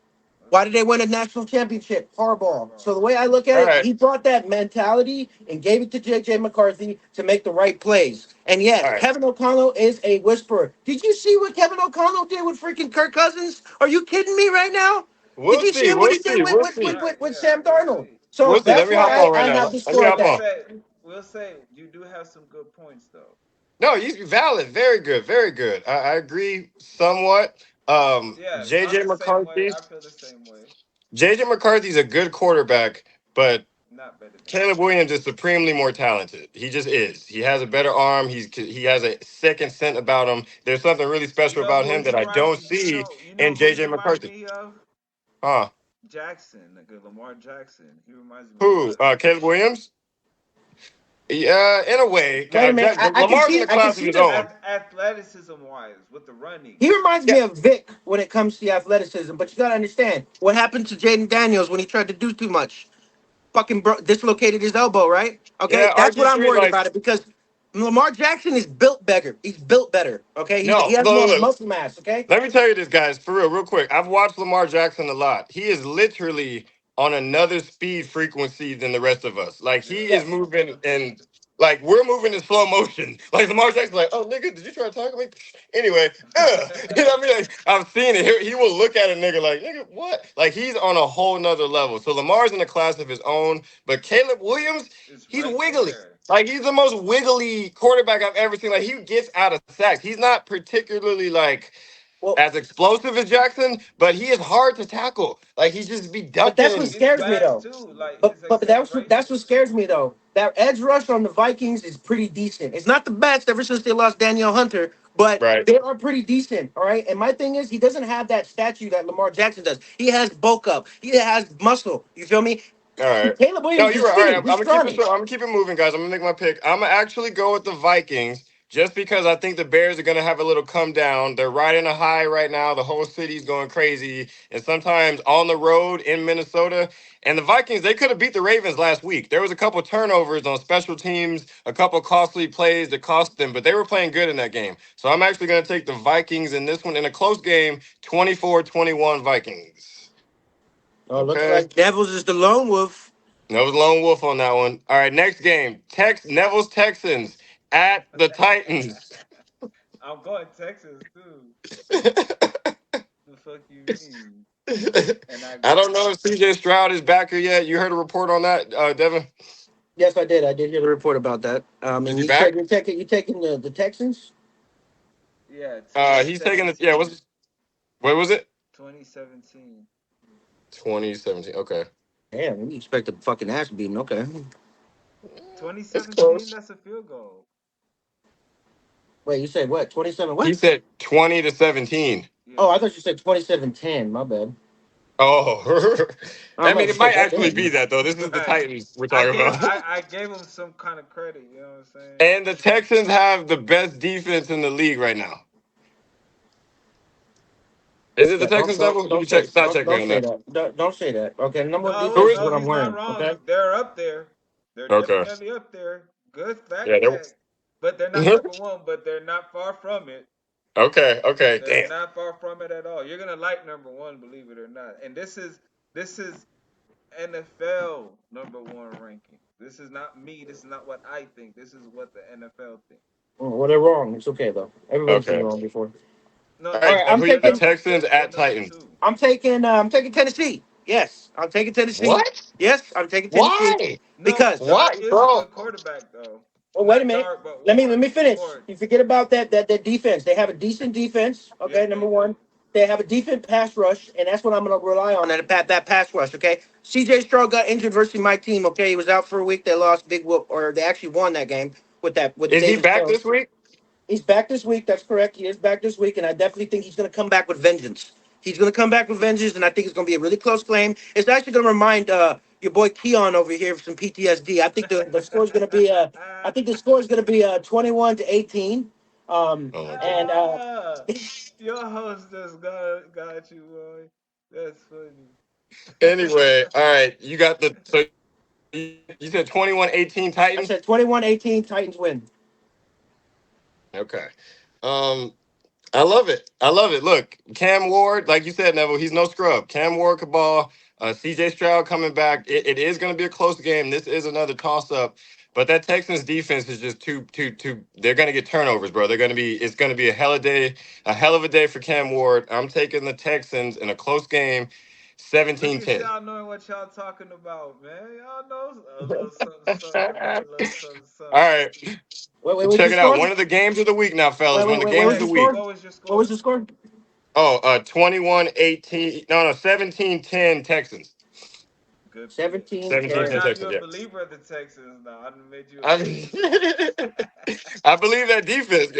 Why did they win a national championship? Harbaugh. Harbaugh. So the way I look at All it, right. he brought that mentality and gave it to JJ McCarthy to make the right plays. And All yes, right. Kevin O'Connell is a whisperer. Did you see what Kevin O'Connell did with freaking Kirk Cousins? Are you kidding me right now? Did We'll you see see. what We'll he did see. We'll see. with Yeah, Sam we'll Darnold? see. So We'll see. Let that's me hop why on right I now. have But Let me destroyed hop we'll on. that. say you do have some good points though. No, he's valid. Very good. Very good. I agree somewhat. Yeah, I'm JJ the same way. McCarthy. I feel the same way. JJ McCarthy's a good quarterback, but Not better than Caleb Caleb. Williams is supremely more talented. He just is. He has a better arm. He has a second scent about him. There's something really You special know about who him he that I remind don't me? see You know in who he JJ reminds McCarthy. me of? Huh? Jackson, nigga, Lamar Jackson. He reminds me a Who? lot of him. Caleb Williams? Yeah, in a way. Wait a minute. Lamar's in a I can class of see his the own. Athleticism wise, with the running. he reminds Yeah, me of Vic when it comes to the athleticism, but you gotta understand what happened to Jaden Daniels when he tried to do too much. Dislocated his elbow, right? Okay, yeah. that's what RG I'm three, worried like, about it because Lamar Jackson is built better. He's built better. Okay, he no. has more Look. muscle mass. Okay, Let me tell you this, guys, for real quick. I've watched Lamar Jackson a lot. He is literally on another speed frequency than the rest of us. Like he Yeah, is yes, moving and like we're moving in slow motion. Like Lamar Jackson's like, oh nigga, did you try to talk to me? Anyway, you know what I mean? Like, I've seen it. He will look at a nigga like, nigga, what? Like he's on a whole nother level. So Lamar's in a class of his own, but Caleb Williams, it's he's right wiggly. there. Like he's the most wiggly quarterback I've ever seen. Like he gets out of sacks. He's not particularly like well, as explosive as Jackson, but he is hard to tackle. Like he just be but that's what ducking. He's scares me fast though. too. Like But his but acceleration. that's what scares me though. That edge rush on the Vikings is pretty decent. It's not the best ever since they lost Danielle Hunter, but Right. they are pretty decent. All right. And my thing is, he doesn't have that statue that Lamar Jackson does. He has bulk up. He has muscle. You feel me? All right. Caleb No, Williams you're is right. All right. skinny. I'm He's gonna keep it scrawny. short. I'm gonna keep it moving, guys. I'm gonna make my pick. I'm gonna actually go with the Vikings just because I think the Bears are gonna have a little come down. They're riding a high right now. The whole city's going crazy, and sometimes on the road in Minnesota. And the Vikings, they could have beat the Ravens last week. There was a couple turnovers on special teams, a couple costly plays that cost them, but they were playing good in that game. So I'm actually gonna take the Vikings in this one in a close game, 24-21 Vikings. Looks Okay. like Devils is the lone wolf. That was Lone Wolf on that one. All right, next game. Neville's Texans at the Titans. I'm going Texas too. The fuck you mean? And I I go. don't know if CJ Stroud is back here yet. You heard a report on that, Devin? Yes, I did. I did hear the report about that. Is And he you said back? you're taking the Texans. Yeah, He's taking it. Yeah, 2017. what was it? 2017. 2017. Okay. Damn, we expect a fucking ass beating. Okay. It's 2017. close. That's a field goal. Wait, you said what? 27 He what? said 20-17. Oh, Yeah. I thought you said 27-10. My bad. Oh, I'm I about mean, to it say, might actually be goddamn. that though. This is the Right. Titans we're talking about. I gave him some kind of credit. You know what I'm saying? And the Texans have the best defense in the league right now. Is it the Yeah, Texans, Devil? You can check. Stop check me don't on say that. that. Don't say that. Okay, number one No, Who defense is is no, what it? I'm he's not wearing. wrong. Okay. They're up there. They're Okay. definitely up there. Good Yeah. fact check. But they're not number one. But they're not far from it. Okay. Okay. They're Damn. not far from it at all. You're gonna like number one, believe it or not. And this is NFL number one ranking. This is not me. This is not what I think. This is what the NFL thinks. Well, they're wrong. It's okay though. Everybody's been Okay. wrong before. All No, All right, right, Dev, I'm who you got? taking. Texans they're at number Titans. two. I'm taking Tennessee. Yes, I'm taking Tennessee. What? Yes, I'm taking Tennessee Why? No, because Why, Dart is a bro? good quarterback though. well, wait a Not minute. Dart, but Let Ward. me finish. Ward. You forget about that defense. They have a decent defense. Yes, Okay, they number one. do. They have a decent pass rush, and that's what I'm going to rely on that pass rush. Okay, C.J. Stroud got injured versus my team. Okay, he was out for a week. They lost big whoop, or they actually won that game with Is he David back this Jones. week? He's back this week. That's correct. He is back this week, and I definitely think he's going to come back with vengeance. He's going to come back with vengeance, and I think it's going to be a really close game. It's actually going to remind your boy Keon over here of some PTSD. I think the score is going to be I think the score is going to be 21-18. Oh my god. And Ah, your host just got you, boy. That's funny. Anyway, all right. You got the so you said 21-18 Titans? I said 21-18 Titans win. Okay. Um, I love it. I love it. Look, Cam Ward, like you said, Neville, he's no scrub. Cam Ward could ball. CJ Stroud coming back. It is going to be a close game. This is another toss up. But that Texans defense is just too. They're going to get turnovers, bro. They're going to be. It's going to be a hell of a day for Cam Ward. I'm taking the Texans in a close game, Look at 17-10. y'all knowing what y'all talking about, man. Y'all know a little something, something, man. A little something, All something. right, What's check your it out. score? One of the games of the week now, fellas. One of the What games was of your the Text. week. score? What was your What was score? the score? Oh, 21-18. No, 17-10 Texans. Good pick. All right, 17-10 17-10. now Texans, you're a yeah. believer of the Texans. Now I done made you a I, believer. mean, I believe that defense.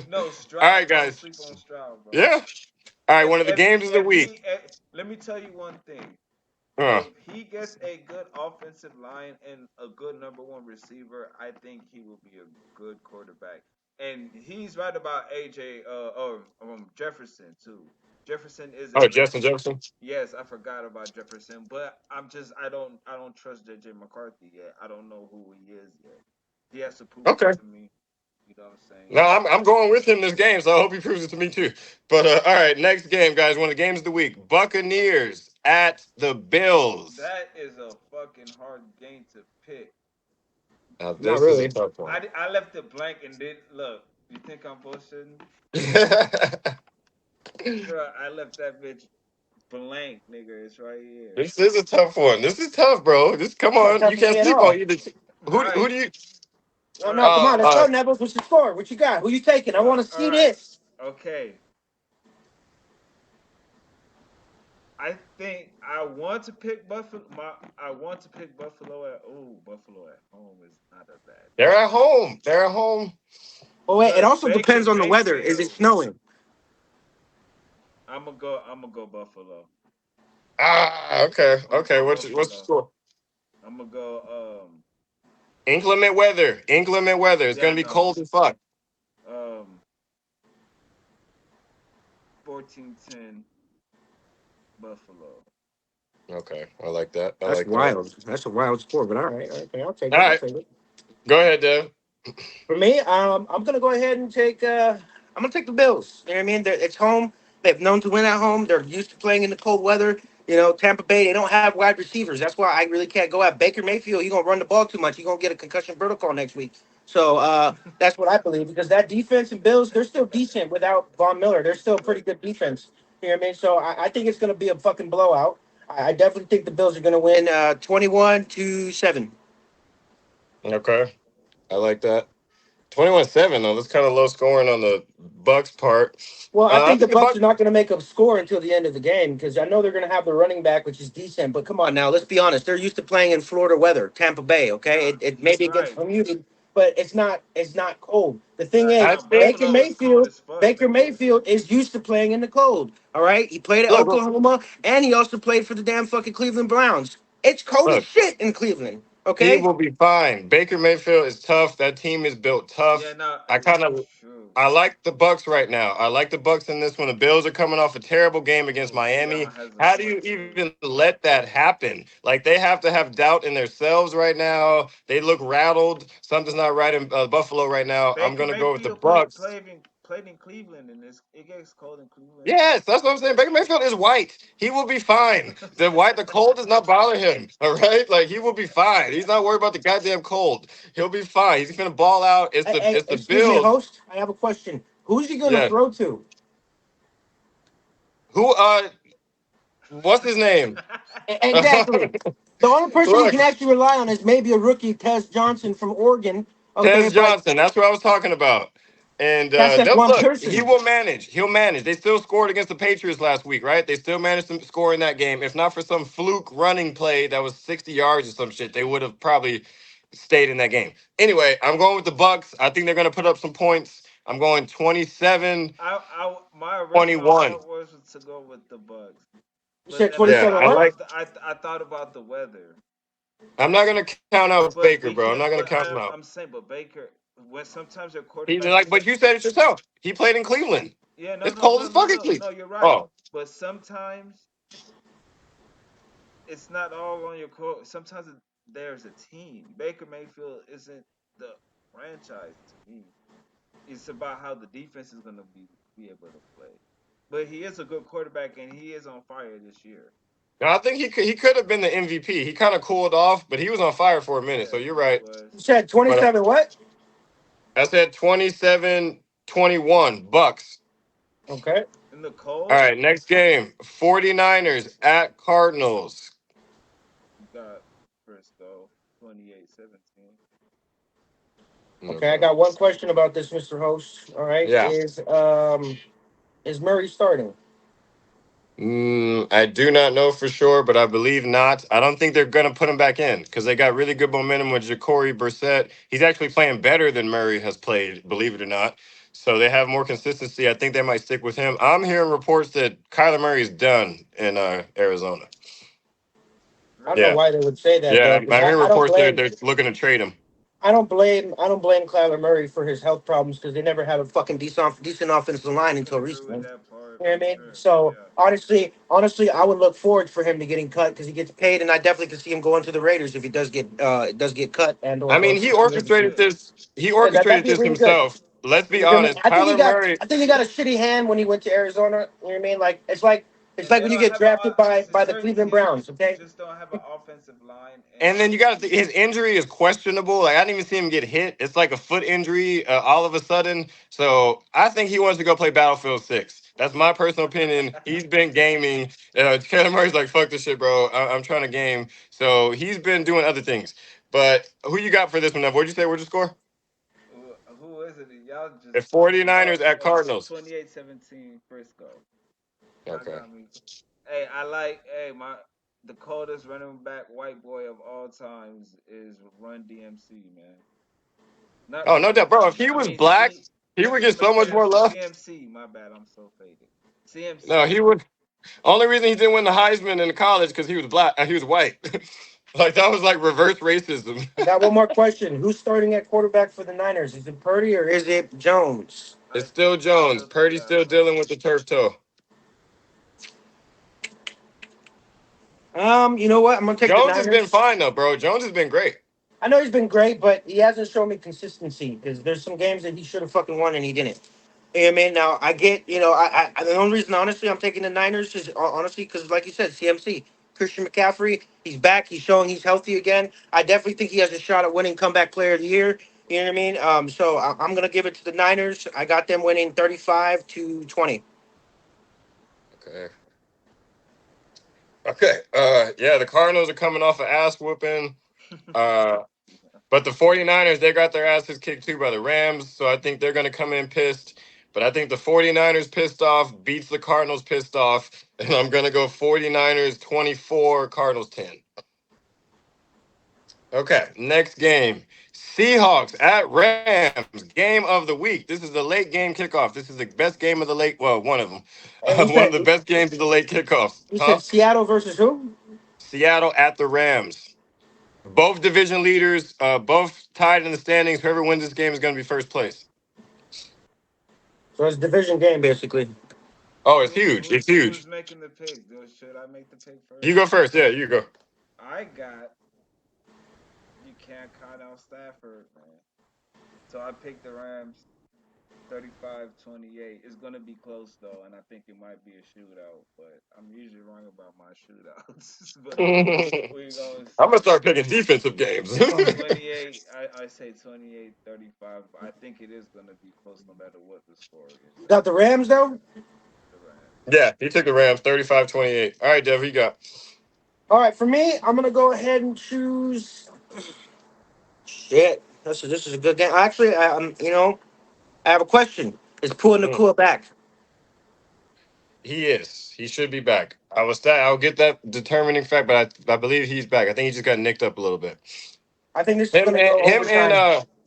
No, All Stroud. right, Don't guys. sleep on Stroud, bro. Yeah. All right, one of the games of the week. Let me tell you one thing. Uh, If he gets a good offensive line and a good number one receiver, I think he will be a good quarterback. And he's right about AJ Jefferson too. Jefferson is a oh, good. Justin Jefferson. Yes, I forgot about Jefferson, but I don't trust JJ McCarthy yet. I don't know who he is yet. He has to prove it Okay. to me. You know what I'm saying? No, I'm going with him this game, so I hope he proves it to me too. But all right, next game, guys. One of the games of the week: Buccaneers at the Bills. That is a fucking hard game to pick. Now, Not this is a really. tough one. I left it blank and did look. You think I'm bullshitting? This Bro, I left that bitch blank, nigga. It's right here. is a tough one. This is tough, bro. This come Not on. tough You for can't me at sleep on all. either. All Who right, do you? No, all no, right, come on, Uh, let's uh, go, Neville. What's your score? What you got? Who you taking? I want to all see right. this. Okay. I think I want to pick Buffalo. I want to pick Buffalo at. Oh, Buffalo at home is not a bad they're at pick. home. They're at home. Oh wait, it But also Baker depends on the weather. Is it Mayfield. snowing? I'm gonna go. I'm gonna go Buffalo. Ah, okay, I'm gonna okay. go What's the Buffalo. score? I'm gonna go. Inclement weather. Inclement weather. It's Yeah, gonna I be know. cold as fuck. Um, 14-10 Buffalo. Okay, I like that. I That's like that. wild. That's a wild score, but all right. Okay, I'll take All it. I'll right, take it. go ahead, Dev. For me, I'm gonna go ahead and take. I'm gonna take the Bills. You know what I mean? It's home. They've known to win at home. They're used to playing in the cold weather. You know, Tampa Bay. They don't have wide receivers. That's why I really can't go at Baker Mayfield. He's gonna run the ball too much. He's gonna get a concussion protocol next week. So that's what I believe because that defense and Bills, they're still decent without Von Miller. They're still a pretty Look, good defense. You know what I mean? So I think it's gonna be a fucking blowout. I definitely think the Bills are gonna win 21-7. Okay, I like that. 21-7 though. That's kind of low scoring on the Bucks part. Well, I I think the think the Bucks Bucks. are not going to make a score until the end of the game because I know they're going to have the running back, which is decent. But come on now, let's be honest. They're used to playing in Florida weather, Tampa Bay. Okay, nah, it he's maybe it gets right. bermuted, but it's not cold. The thing is, I Nah, think. Baker Buffalo is cold Mayfield. as fuck, Baker nigga. Mayfield is used to playing in the cold. All right, he played at Look, Oklahoma, and he also played for the damn fucking Cleveland Browns. It's cold as look. shit in Cleveland. He Okay, will be fine. Baker Mayfield is tough. That team is built Yeah, tough. nah, I kind of true. I like the Bucks right now. I like the Bucks in this one. The Bills are coming off a terrible game against Oh, Miami. Dion has a How do foot you too. even let that happen? Like they have to have doubt in themselves right now. They look rattled. Something's not right in Buffalo right now. I'm Baker gonna go with the Mayfield Bucks. played in Cleveland, and it gets cold in Cleveland too. Yes, that's what I'm saying. Baker Mayfield is white. He will be fine. The cold does not bother him. All right, like he will be fine. He's not worried about the goddamn cold. He'll be fine. He's gonna ball out. hey, It's the excuse me, Bills. host. I have a question. Who's he going to Yeah. throw to? Who? What's his name? Exactly. The only person you Look, can actually rely on is maybe a rookie, Tez Johnson from Oregon. Okay, Tez but Johnson. That's what I was talking about. And that's just one look, he person. will manage. He'll manage. They still scored against the Patriots last week, right? They still managed to score in that game. If not for some fluke running play that was 60 yards or some shit, they would have probably stayed in that game. Anyway, I'm going with the Bucks. I think they're going to put up some points. I'm going 27-21. My original thought was to go with the Bucks, You but said then I Yeah, 27 thought I what? like. about I thought about the weather. I'm not going to count out But Baker, we bro. I'm not can't. going to But count him out. I'm saying, but Baker, when sometimes your He's quarterback like, is but you said it yourself. He played in Cleveland. yeah, no, It's no, cold no, as no, fucking no, Cleveland. no. You're right. Oh, But sometimes it's not all on your court. Sometimes there's a team. Baker Mayfield isn't the franchise team. It's about how the defense is going to be able to play. But he is a good quarterback, and he is on fire this year. no, I think he could have been the MVP. He kind of cooled off, but he was on fire for a minute. So Yeah, you're he right. was. You said But 27 what? I said 27-21 Bucks. Okay. In the All cold, right, next game. 49ers at Cardinals. you got Frisco 28-17. Okay, I Okay. got one question about this, Mr. Host. All right. Yeah. Is Murray starting? I do not know for sure, but I believe not. I don't think they're going to put him back in because they got really good momentum with Jacory Brissett. He's actually playing better than Murray has played, believe it or not. So they have more consistency. I think they might stick with him. I'm hearing reports that Kyler Murray is done in Arizona. I don't know Really? Yeah, why they would say that yeah. though, I'm because hearing I don't reports blame they're looking to trade him. I don't blame Kyler Murray for his health problems because they never had a fucking decent offensive line I can until agree with recently. that part You know for what I mean? sure. So Yeah. honestly, I would look forward for him to getting cut because he gets paid, and I definitely could see him going to the Raiders if he does get cut and or I mean, goes he to free orchestrated agency. Yeah. this. He Yeah, that'd orchestrated be this really good. himself. Let's be You feel me? honest. Kyler Murray. I think he got a shitty hand when he went to Arizona. You know what I mean? Like it's And like they when you don't get have a drafted by the certain Cleveland teams Browns. Okay, just don't have an offensive line, And and then you got his injury is questionable. Like I didn't even see him get hit. It's like a foot injury all of a sudden. So I think he wants to go play Battlefield 6. That's my personal opinion. He's been gaming. Kyler Murray's like, fuck this shit, bro. I'm trying to game. So he's been doing other things. But who you got for this one? Now, what'd you say? What'd you score? who is it? Y'all The just 49ers at Cardinals. 28-17 Frisco. Y'all Okay. got me. Hey, my the coldest running back white boy of all times is Run DMC, man. Not Oh, Run no doubt, bro. If DMC. he I was mean black, he would get so much more love. CMC. My bad. I'm so faded. No, CMC. he would. Only reason he didn't win the Heisman in college because he was black. He was white. Like that was like reverse racism. I got one more question. Who's starting at quarterback for the Niners? Is it Purdy or is it Jones? It's still I Jones. still think Purdy's that's still dealing with the turf toe. You know what? I'm gonna take the Jones has been Niners. fine though, bro. Jones has been great. I know he's been great, but he hasn't shown me consistency because there's some games that he should have fucking won and he didn't. You know what I mean? Now I get, the only reason honestly I'm taking the Niners is honestly because like you said, CMC, Christian McCaffrey, he's back, he's showing he's healthy again. I definitely think he has a shot at winning comeback player of the year. You know what I mean? So I'm gonna give it to the Niners. I got them winning 35-20. Okay. Okay. Yeah, the Cardinals are coming off an ass whooping. Uh, but the 49ers, they got their asses kicked too by the Rams. So I think they're gonna come in pissed. But I think the 49ers pissed off beats the Cardinals pissed off. And I'm gonna go 49ers 24, Cardinals 10. Okay, next game. Seahawks at Rams, game of the week. This is the late game kickoff. This is the best game of the late, well, one of them. And you One of said the best games of the late kickoffs. you Huh? said Seattle versus who? Seattle at the Rams. Both division leaders, both tied in the standings. Whoever wins this game is going to be first place. So it's a division game basically. Oh, it's huge. It's Who's huge. making the pick? Should I make the pick You first? go first. Yeah, you go. I got you can't count out Stafford, man. So I picked the Rams 35-28. It's gonna be close though, and I think it might be a shootout, but I'm usually wrong about my shootouts. But we gonna I'm going to see. start picking defensive games. 28, I say 28-35. I think it is gonna be close no matter what the score is. You got the Rams though. The Rams. Yeah, he took the Rams 35-28. All right, Dev, who you got? All right, for me, I'm gonna go ahead and choose. Shit, this is a good game. Actually, I have a question. Is Pua Hmm. Nakua back? He is. He should be back. I'll get that determining fact, but I believe he's back. I think he just got nicked up a little bit. I think this is Him gonna and go overtime.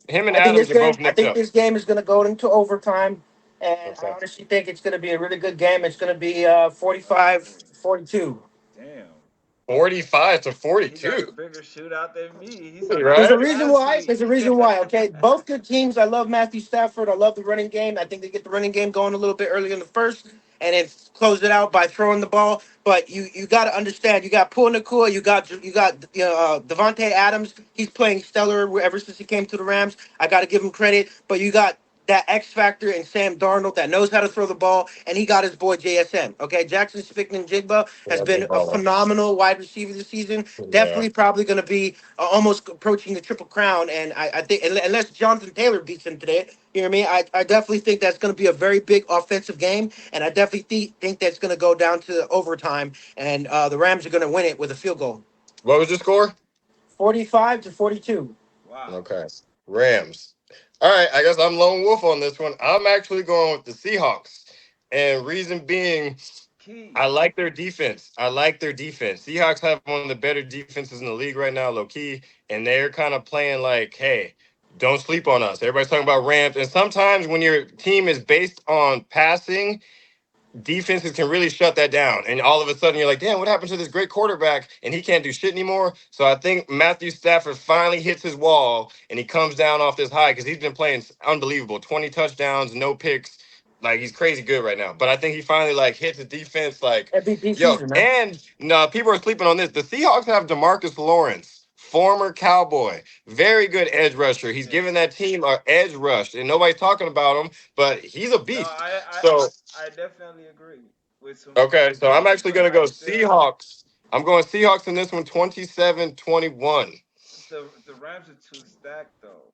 him and I think this Adams are game. both I nicked think up. this game is gonna go into overtime, and I Okay. honestly think it's gonna be a really good game. It's gonna be Oh, 45-42. damn. 45 to He got a 42. bigger shootout than me. He There's a started Right? reason last why. week. There's a reason why. Okay, both good teams. I love Matthew Stafford. I love the running game. I think they get the running game going a little bit early in the first, and then close it out by throwing the ball. But you got to understand. You got Pua Nakua. You got Devontae Adams. He's playing stellar ever since he came to the Rams. I got to give him credit. But you got that X factor in Sam Darnold that knows how to throw the ball, and he got his boy JSN. Okay, Jackson Jigba has Yeah, been big a baller. phenomenal wide receiver this season. Yeah. Definitely, probably going to be almost approaching the triple crown. And I think unless Jonathan Taylor beats him today, you know what I mean. I definitely think that's going to be a very big offensive game, and I definitely think that's going to go down to overtime, and the Rams are going to win it with a field goal, What was your score? 45-42. Wow. Okay. Rams. All right, I guess I'm lone wolf on this one. I'm actually going with the Seahawks. And reason being, Key. I like their defense. I like their defense. Seahawks have one of the better defenses in the league right now, low key, and they're kind of playing like, hey, don't sleep on us. Everybody's talking about Rams, and sometimes when your team is based on passing, defenses can really shut that down. And all of a sudden, you're like, damn, what happened to this great quarterback? And he can't do shit anymore. So I think Matthew Stafford finally hits his wall and he comes down off this high because he's been playing unbelievable 20 touchdowns, no picks. Like he's crazy good right now. But I think he finally like hits the defense like, MVP yo, season, man. and no, people are sleeping on this. The Seahawks have Demarcus Lawrence. Former Cowboy, very good edge rusher. He's Yes. giving that team an edge rush, and nobody's talking about him, but he's a No, beast. I I So I definitely agree with some okay, so I'm injuries, actually but going to I go still Seahawks. I'm going Seahawks in this one 27-21. the Rams are too stacked though.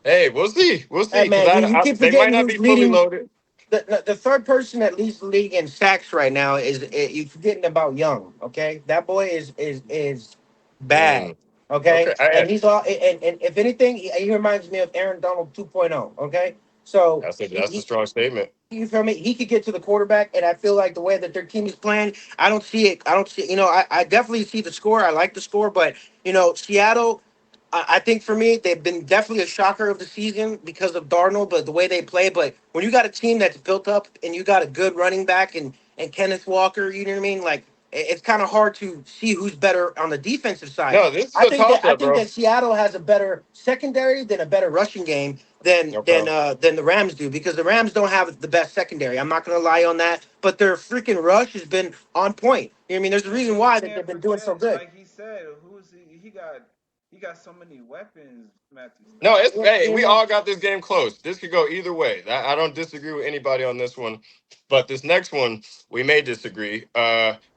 Hey, we'll see. We'll Hey see cuz man, you keep they might forgetting not who's be fully leading. loaded. The third person that leads the league in sacks right now is you forgetting about Young. Okay, that boy is bad. Mm, Okay, okay. I, and he's all and if anything, he reminds me of Aaron Donald 2.0. Okay, so that's a strong statement. you feel me? He could get to the quarterback, and I feel like the way that their team is playing, I don't see it. I don't see. I definitely see the score. I like the score, but Seattle. I think for me, they've been definitely a shocker of the season because of Darnold, but the way they play. But when you got a team that's built up and you got a good running back and Kenneth Walker, you know what I mean? Like it's kind of hard to see who's better on the defensive side. No, this is a toss I up, think bro. that Seattle has a better secondary than a better rushing game than Okay. than the Rams do because the Rams don't have the best secondary. I'm not gonna lie on that, but their freaking rush has been on point. You know what I mean? There's a And reason you why that can't they've been doing so forget, good. like he said, who's he got so many weapons, Matthew No, it's Yeah, hey, you we know. all got this game close. This could go either way. I don't disagree with anybody on this one. But this next one, we may disagree.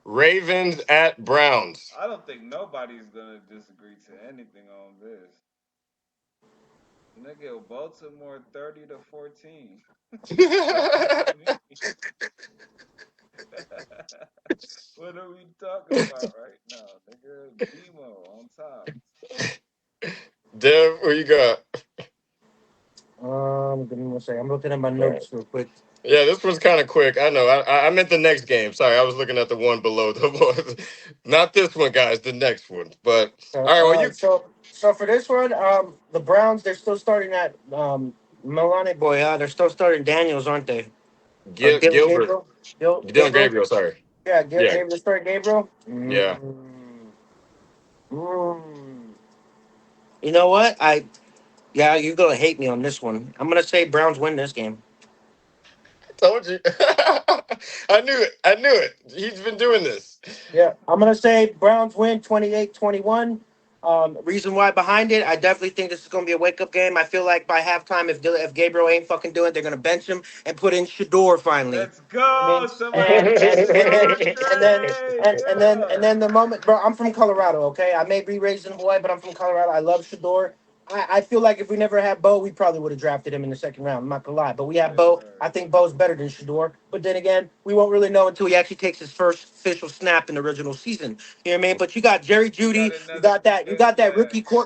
Ravens at Browns. I don't think nobody's gonna disagree to anything on this. Nigga, Baltimore 30-14. What you mean? What are we talking about right now, nigga? BMO on top. Dev, who you got? Give me one second. I'm looking at my All right. notes real quick. Yeah, this was kind of quick. I know. I meant the next game. Sorry, I was looking at the one below the one. Not this one, guys. The next one. But all right. Well, you So for this one, the Browns they're still starting that Milani boy. They're still starting Daniels, aren't they? Or Dylan Gilbert, Gabriel? Dylan Gabriel? Gabriel. Sorry. Yeah, Yeah, Gabriel starting Gabriel. yeah. Mm. You know what? Yeah, you're gonna hate me on this one. I'm gonna say Browns win this game. Told you. I knew it. I knew it. He's been doing this. Yeah, I'm gonna say Browns win 28-21. Reason why behind it, I definitely think this is gonna be a wake up game. I feel like by halftime, if Gabriel ain't fucking doing it, they're gonna bench him and put in Shador finally. Let's I mean, go. Somebody get the Shador and then trade. and Yeah. then the moment, bro. I'm from Colorado. Okay, I may be raised in Hawaii, but I'm from Colorado. I love Shador. I feel like if we never had Bo, we probably would have drafted him in the second round. I'm not gonna lie, but we have Yes, Bo. sir. I think Bo's better than Shador. But then again, we won't really know until he actually takes his first official snap in the original season. You know what I mean? But you got Jerry You got Judy, another, you got that yeah.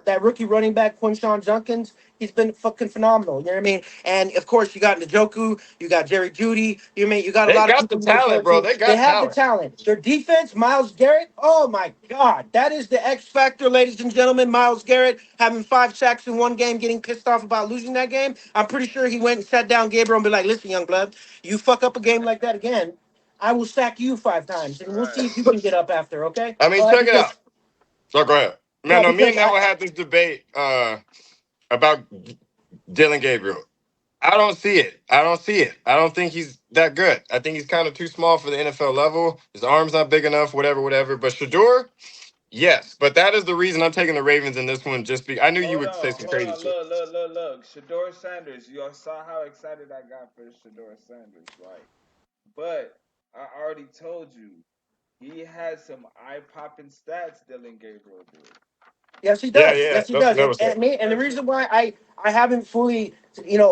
that rookie running back Quinshawn Junkins. He's been fucking phenomenal. You know what I mean? And of course, you got Njoku, you got Jerry Judy. You know what I mean? You got a They lot of got people the to look talent, forward bro. to. They They got have the talent. talent. Their defense, Miles Garrett. Oh my God, that is the X factor, ladies and gentlemen. Miles Garrett having 5 sacks in one game, getting pissed off about losing that game. I'm pretty sure he went and sat down Gabriel and be like, "Listen, young blood, you fuck up a game like that again, I will sack you 5 times, and we'll see if you Right. can get up after." Okay? I mean, All right, check it out. because So go ahead. Man, no, no, me because and Neville had this debate about Dylan Gabriel. I don't see it. I don't see it. I don't think he's that good. I think he's kind of too small for the NFL level. His arm's not big enough, whatever, whatever. But Shador, yes. But that is the reason I'm taking the Ravens in this one. Just I knew you would say some Hold crazy on. shit. Look. Shador Sanders. Y'all saw how excited I got for Shador Sanders, right? But I already told you he has some eye popping stats. Dylan Gabriel did. yes, he Yeah, does. yeah. Yes, he That's what does. Neville said. And the That's reason why I haven't fully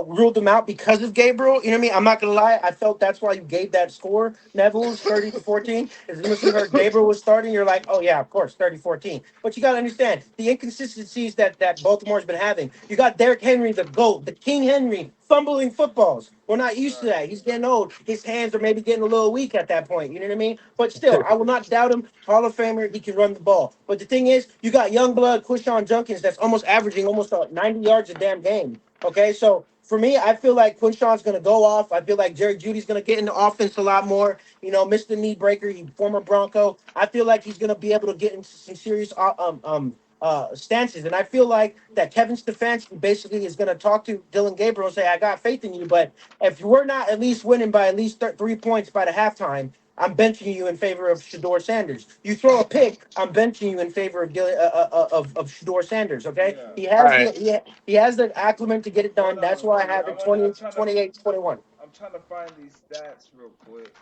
ruled him out because of Gabriel. You know what I mean? I'm not gonna lie. I felt that's why you gave that score. Neville's 30-14. As soon as you heard Gabriel was starting, you're like, oh yeah, of course, 30-14. But you gotta understand the inconsistencies that Baltimore's been having. You got Derrick Henry, the GOAT, the King Henry, fumbling footballs. We're not used to right. that. He's getting old. His hands are maybe getting a little weak at that point. You know what I mean? But still, I will not doubt him. Hall of Famer, he can run the ball. But the thing is, you got young blood, Quishon Junkins, that's almost averaging almost 90 yards a damn game. Okay, so for me, I feel like Quinshon's going to go off. I feel like Jerry Judy's going to get in the offense a lot more. You know, Mr. Knee Breaker, he former Bronco. I feel like he's going to be able to get into some serious stances. And I feel like that Kevin Stefanski basically is going to talk to Dylan Gabriel and say, I got faith in you, but if we're not at least winning by at least 3 points by the halftime, I'm benching you in favor of Shador Sanders. You throw a pick, I'm benching you in favor of Shador Sanders. Okay, Yeah. All right. he has the acclimate to get it Hold done. That's on. why I Let me. have it 20, 28-21. I'm trying to find these stats real quick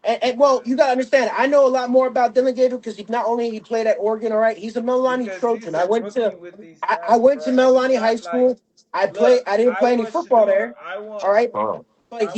And well, because you gotta understand. I know a lot more about Dylan Gabriel because he not only he played at Oregon. All right, he's a Melanie he's Trojan. a rookie with these I stats, went to bro, and he's Melanie High not like. School. I play. Look, I didn't I play any want football Shador. there. All right, Oh. but I want.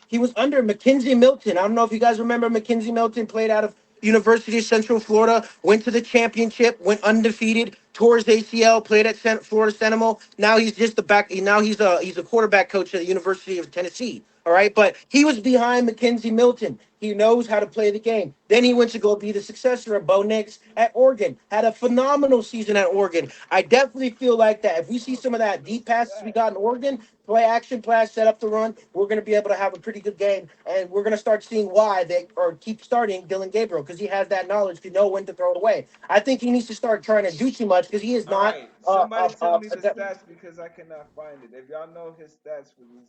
he was under Mackenzie Milton. I don't know if you guys remember Mackenzie Milton played out of University of Central Florida, went to the championship, went undefeated, tore his ACL, played at Florida Seminole. Now he's just the back. Now he's a quarterback coach at the University of Tennessee. All right, but he was behind Mackenzie Milton. He knows how to play the game. Then he went to go be the successor of Bo Nix at Oregon. Had a phenomenal season at Oregon. I definitely feel like that. If we see some of that The deep passes we got in stats. Oregon, play action pass, set up the run, we're going to be able to have a pretty good game. And we're going to start seeing why they or keep starting Dylan Gabriel because he has that knowledge to know when to throw it away. I think he needs to start trying to do too much because he is All not. right, somebody tell me the stats because I cannot find it. If y'all know his stats for this,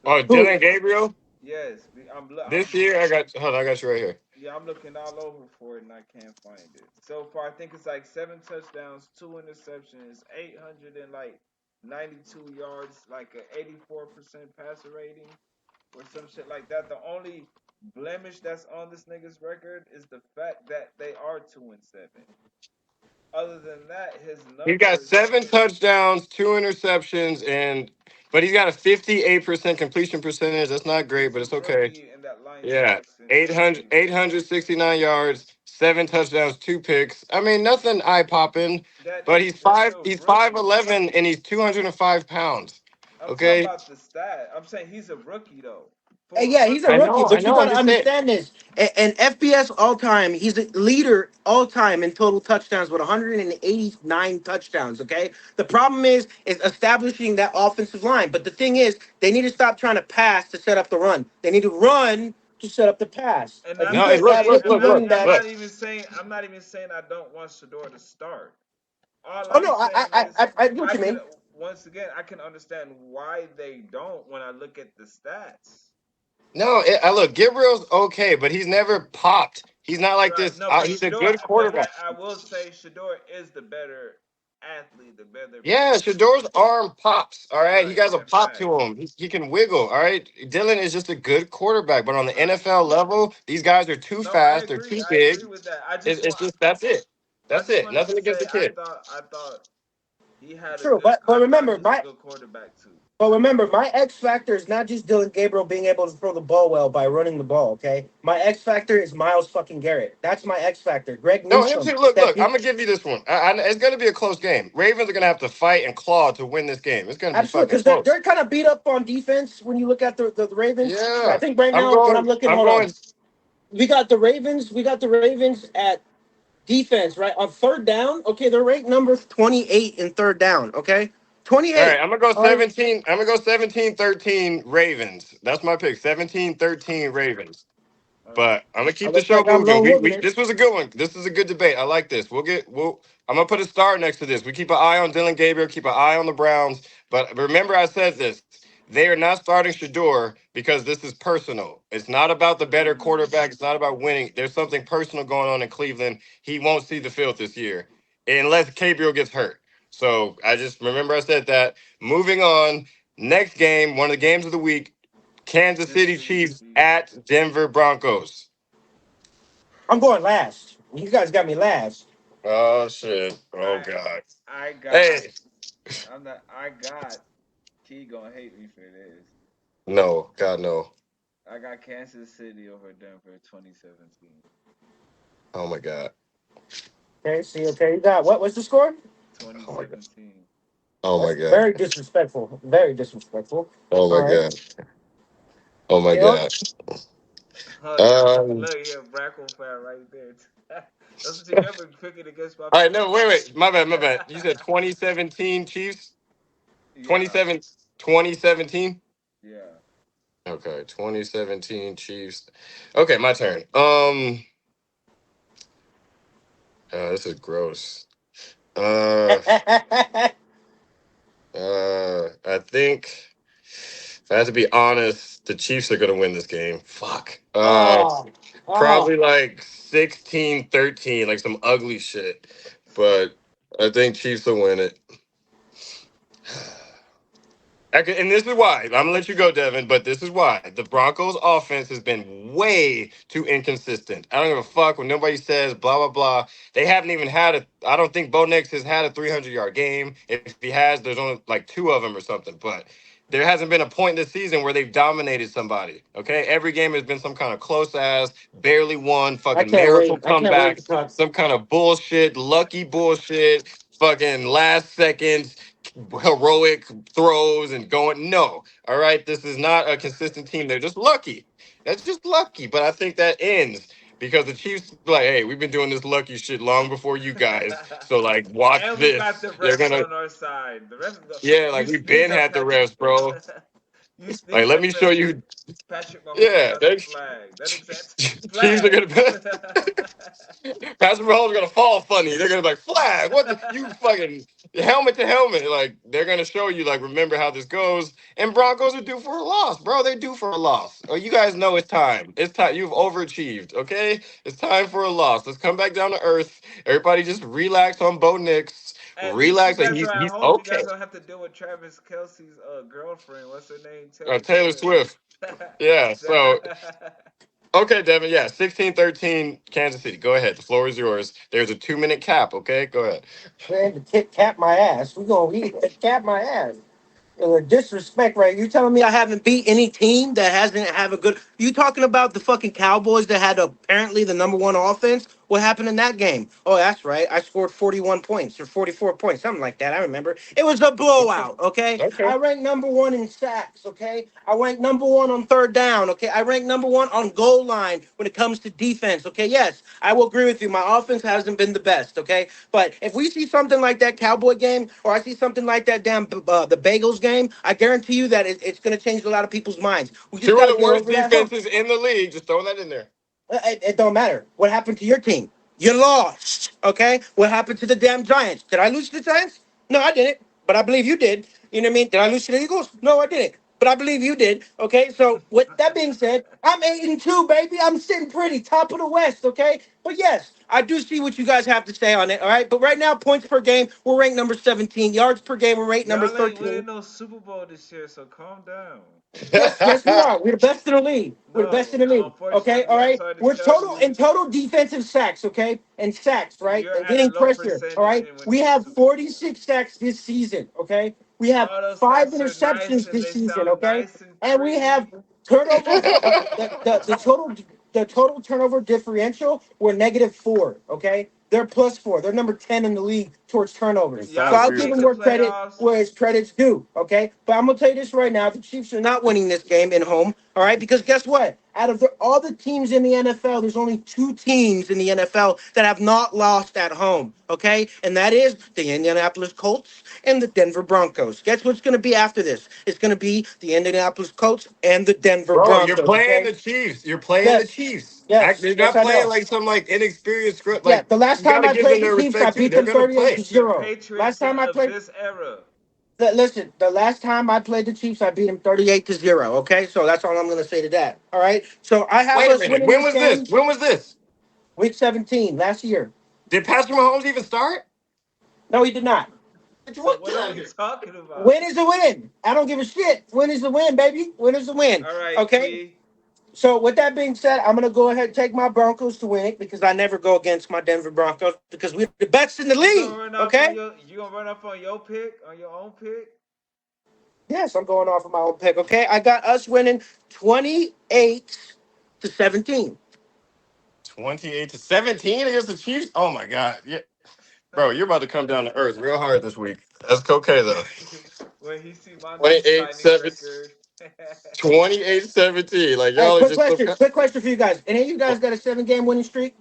the Oh, Who? Dylan Gabriel. yes, This year, hold on, I got you right here. yeah, I'm looking all over for it and I can't find it. So far, I think it's like 7 touchdowns, 2 interceptions, 892 yards, like a 84% passer rating or some shit like that. The only blemish that's on this nigga's record is the fact that they are 2-7. Other than that, his He's got numbers. 7 touchdowns, 2 interceptions, but he's got a 58% completion percentage. That's not great, He's but a it's okay. rookie and that line Yeah, sucks in 800, 17. 869 yards, 7 touchdowns, 2 picks. I mean, nothing eye popping, but That's a he's rookie. 5'11", and he's 205 pounds. I'm talking Okay, about the stat. I'm saying he's a rookie though. For a Yeah, he's a I rookie, rookie, know, I but you know. got I'm to just saying. understand this. And FBS all time, he's a leader all time in total touchdowns with 189 touchdowns. Okay, the problem is establishing that offensive line. But the thing is, they need to stop trying to pass to set up the run. They need to run to set up the pass. and If I'm you No, not and get look, that saying look, rookie look, running look, back, look. I'm not even saying I don't want Shador to start. All oh I'm no, saying is I get what I you can mean. once again I can understand why they don't when I look at the stats. No, I look, Gabriel's okay, but he's never popped. He's not like Right. this. No, but He's a Shador, good quarterback. I will say Shador is the better athlete, the better Yeah, playmaker. Shador's arm pops. All right, he Right. got a Yeah. pop to Facts. him. He can wiggle. All right, Dylan is just a good quarterback, but on the Right. NFL level, these guys are too No, I fast. They're agree. too I big. agree with that. It's just that's it. I That's just it. wanted Nothing to against say the kid. I thought he had a True, good. but I thought remember, he was a my good quarterback too. But remember, my X factor is not just Dylan Gabriel being able to throw the ball well by running the ball. Okay, my X factor is Miles fucking Garrett. That's my X factor. Greg No, Newsom. MC, look, That look. dude, I'm gonna give you this one. It's gonna be a close game. Ravens are gonna have to fight and claw to win this game. It's gonna be absolutely, fucking because they're close. they're kind of beat up on defense when you look at the Ravens. I Yeah, think right I'm now when I'm going. looking, I'm hold on, going. we got the Ravens. We got the Ravens at defense right on third down. Okay, they're ranked number 28 in third down. Okay, All right, 28. I'm gonna go All right. 17. I'm gonna go 17-13 Ravens. That's my pick. 17-13 Ravens. All right. But I'm gonna keep It the looks show like I'm moving. lone wolving We it. this was a good one. This is a good debate. I like this. I'm gonna put a star next to this. We keep an eye on Dylan Gabriel, keep an eye on the Browns. But remember, I said this. They are not starting Shador because this is personal. It's not about the better Mm. quarterback. It's not about winning. There's something personal going on in Cleveland. He won't see the field this year unless Gabriel gets hurt. So I just remember I said that. Moving on. Next game, one of the games of the week. Kansas Kansas City City Chiefs Chiefs. at Denver Broncos. I'm going last. You guys got me last. Oh shit. Oh I god. I got. Hey. I'm not. I got. Key gonna hate me for this. No, God no. I got Kansas City over Denver 2017. Oh my god. Okay, see, okay, you got what? What's the score? Oh my god. 2017. Oh my That's god. very disrespectful. Very disrespectful. Oh All my right. god. Oh my You know, god. Look, Um look here, Brackle fan right there. That's what you get for picking against my all right, pick. no, wait. My bad, my bad. You said 2017 Chiefs? Yeah, 27 2017. yeah. Okay, 2017 Chiefs. Okay, my turn. This is gross. Uh I think if I have to be honest, the Chiefs are gonna win this game. Fuck. oh, oh. Probably like 16-13, like some ugly shit. But I think Chiefs will win it. And this is why. I'm gonna let you go, Devin. But this is why the Broncos' offense has been way too inconsistent. I don't give a fuck when nobody says blah blah blah. They haven't even had a. I don't think Bo Nix has had a 300-yard game. If he has, there's only like two of them or something. But there hasn't been a point this season where they've dominated somebody. Okay, every game has been some kind of close ass, barely won, I fucking can't miracle wait. I can't wait to comebacks, talk. some kind of bullshit, lucky bullshit, fucking last seconds heroic throws and going. No, all right, this is not a consistent team. They're just lucky. That's just lucky. But I think that ends because the Chiefs be like, hey, we've been doing this lucky shit long before you guys. So like, watch And we got this. the They're refs gonna, on our side. The refs go. yeah, You like we've sneeze been at had the Patrick. refs, bro. You Like, sneeze let at me show you. Patrick Mahomes Yeah, got the they flag. That exact Chiefs are flag. gonna. Patrick Mahomes gonna fall funny. They're gonna be like, flag. What the you fucking helmet to helmet. Like they're gonna show you like remember how this goes. And Broncos are due for a loss, bro. They're due for a loss. Oh, you guys know it's time. It's time. You've overachieved. Okay, it's time for a loss. Let's come back down to earth. Everybody just relax on Bo Nix. At least you Relax. Like guys are at he's home. You okay. guys don't have to deal with Travis Kelsey's girlfriend. What's her name? Taylor Taylor Swift. Swift. Yeah. So okay, Devin. Yeah, 16-13 Kansas City. Go ahead. The floor is yours. There's a 2-minute cap. Okay, go ahead. Man, the tip cap my ass. We gonna cap my ass. Disrespect, right? You telling me I haven't beat any team that hasn't have a good? You talking about the fucking Cowboys that had apparently the number one offense? What happened in that game? Oh, that's right. I scored 41 points or 44 points, something like that. I remember. It was a blowout. Okay, Okay. I ranked number one in sacks. Okay, I ranked number one on third down. Okay, I ranked number one on goal line when it comes to defense. Okay, yes, I will agree with you. My offense hasn't been the best. Okay, but if we see something like that Cowboy game, or I see something like that damn the Bagels game, I guarantee you that it's going to change a lot of people's minds. We just Two got of to the get worst over that hump. defenses in the league. Just throwing that in there. It don't matter. What happened to your team? You lost. Okay. What happened to the damn Giants? Did I lose to the Giants? No, I didn't. But I believe you did. You know what I mean? Did I lose to the Eagles? No, I didn't. But I believe you did. Okay. So with that being said, I'm 8-2, baby. I'm sitting pretty, top of the West. Okay. But yes, I do see what you guys have to say on it. All right. But right now, points per game, we're ranked number 17. Yards per game, we're ranked number Y'all ain't 13. winning no Super Bowl this year, so calm down. Yes, yes, we are. We're the best in the league. We're the best in No, the league. Okay, unfortunately, all I'm right. sorry to We're tell total you, in total defensive sacks. Okay, and sacks, right? you're And at a getting low pressure. All percentage right. in We winning have Super Bowls. 46 sacks this season. Okay, We have All those 5 stats are nice interceptions and this they season, sound okay? nice and And we have pretty. turnover. The total turnover differential, we're -4. Okay, they're +4. They're number 10 in the league towards turnovers. It So Y'all sounds I'll give sneak them to reasonable. more credit playoffs. where his credit's due. Okay, but I'm gonna tell you this right now: the Chiefs are not winning this game at home. All right, because guess what? Out of all the teams in the NFL, there's only two teams in the NFL that have not lost at home. Okay, and that is the Indianapolis Colts and the Denver Broncos. Guess what's going to be after this? It's going to be the Indianapolis Colts and the Denver Bro, you're Broncos. playing Okay. the Chiefs. You're playing the Yes. Chiefs. Yes. You're Yes, not I playing know. like some like inexperienced script. Yeah. Like The last you got time to I give them played the their Chiefs, I respect too. beat They're them gonna 38 to play. The 0. Last Patriots time I of played. this era. Listen, the last time I played the Chiefs, I beat them 38 to 0. Okay. So that's all I'm going to say to that. All right. So I have Wait a us minute. winning When this was this? game When was this? week 17 last year. Did Patrick Mahomes even start? No, he did not. So What? what Get are out of we here. talking about? Win is a win. I don't give a shit. Win is a win, baby. Win is a win. All right, Okay. Key. So with that being said, I'm gonna go ahead and take my Broncos to win it because I never go against my Denver Broncos because we're the best in the You league. gonna run off Okay. on your pick on your own pick? Yes, I'm going off of my own pick. Okay. I got us winning 28-17. 28-17 against the Chiefs. Oh my God. Yeah, bro, you're about to come down to earth real hard this week. That's okay though. When he see my new 28 signing 7 record. 28-17. Like Hey, y'all are quick just so. question. Quick question for you guys. Any of you guys got a 7 game winning streak?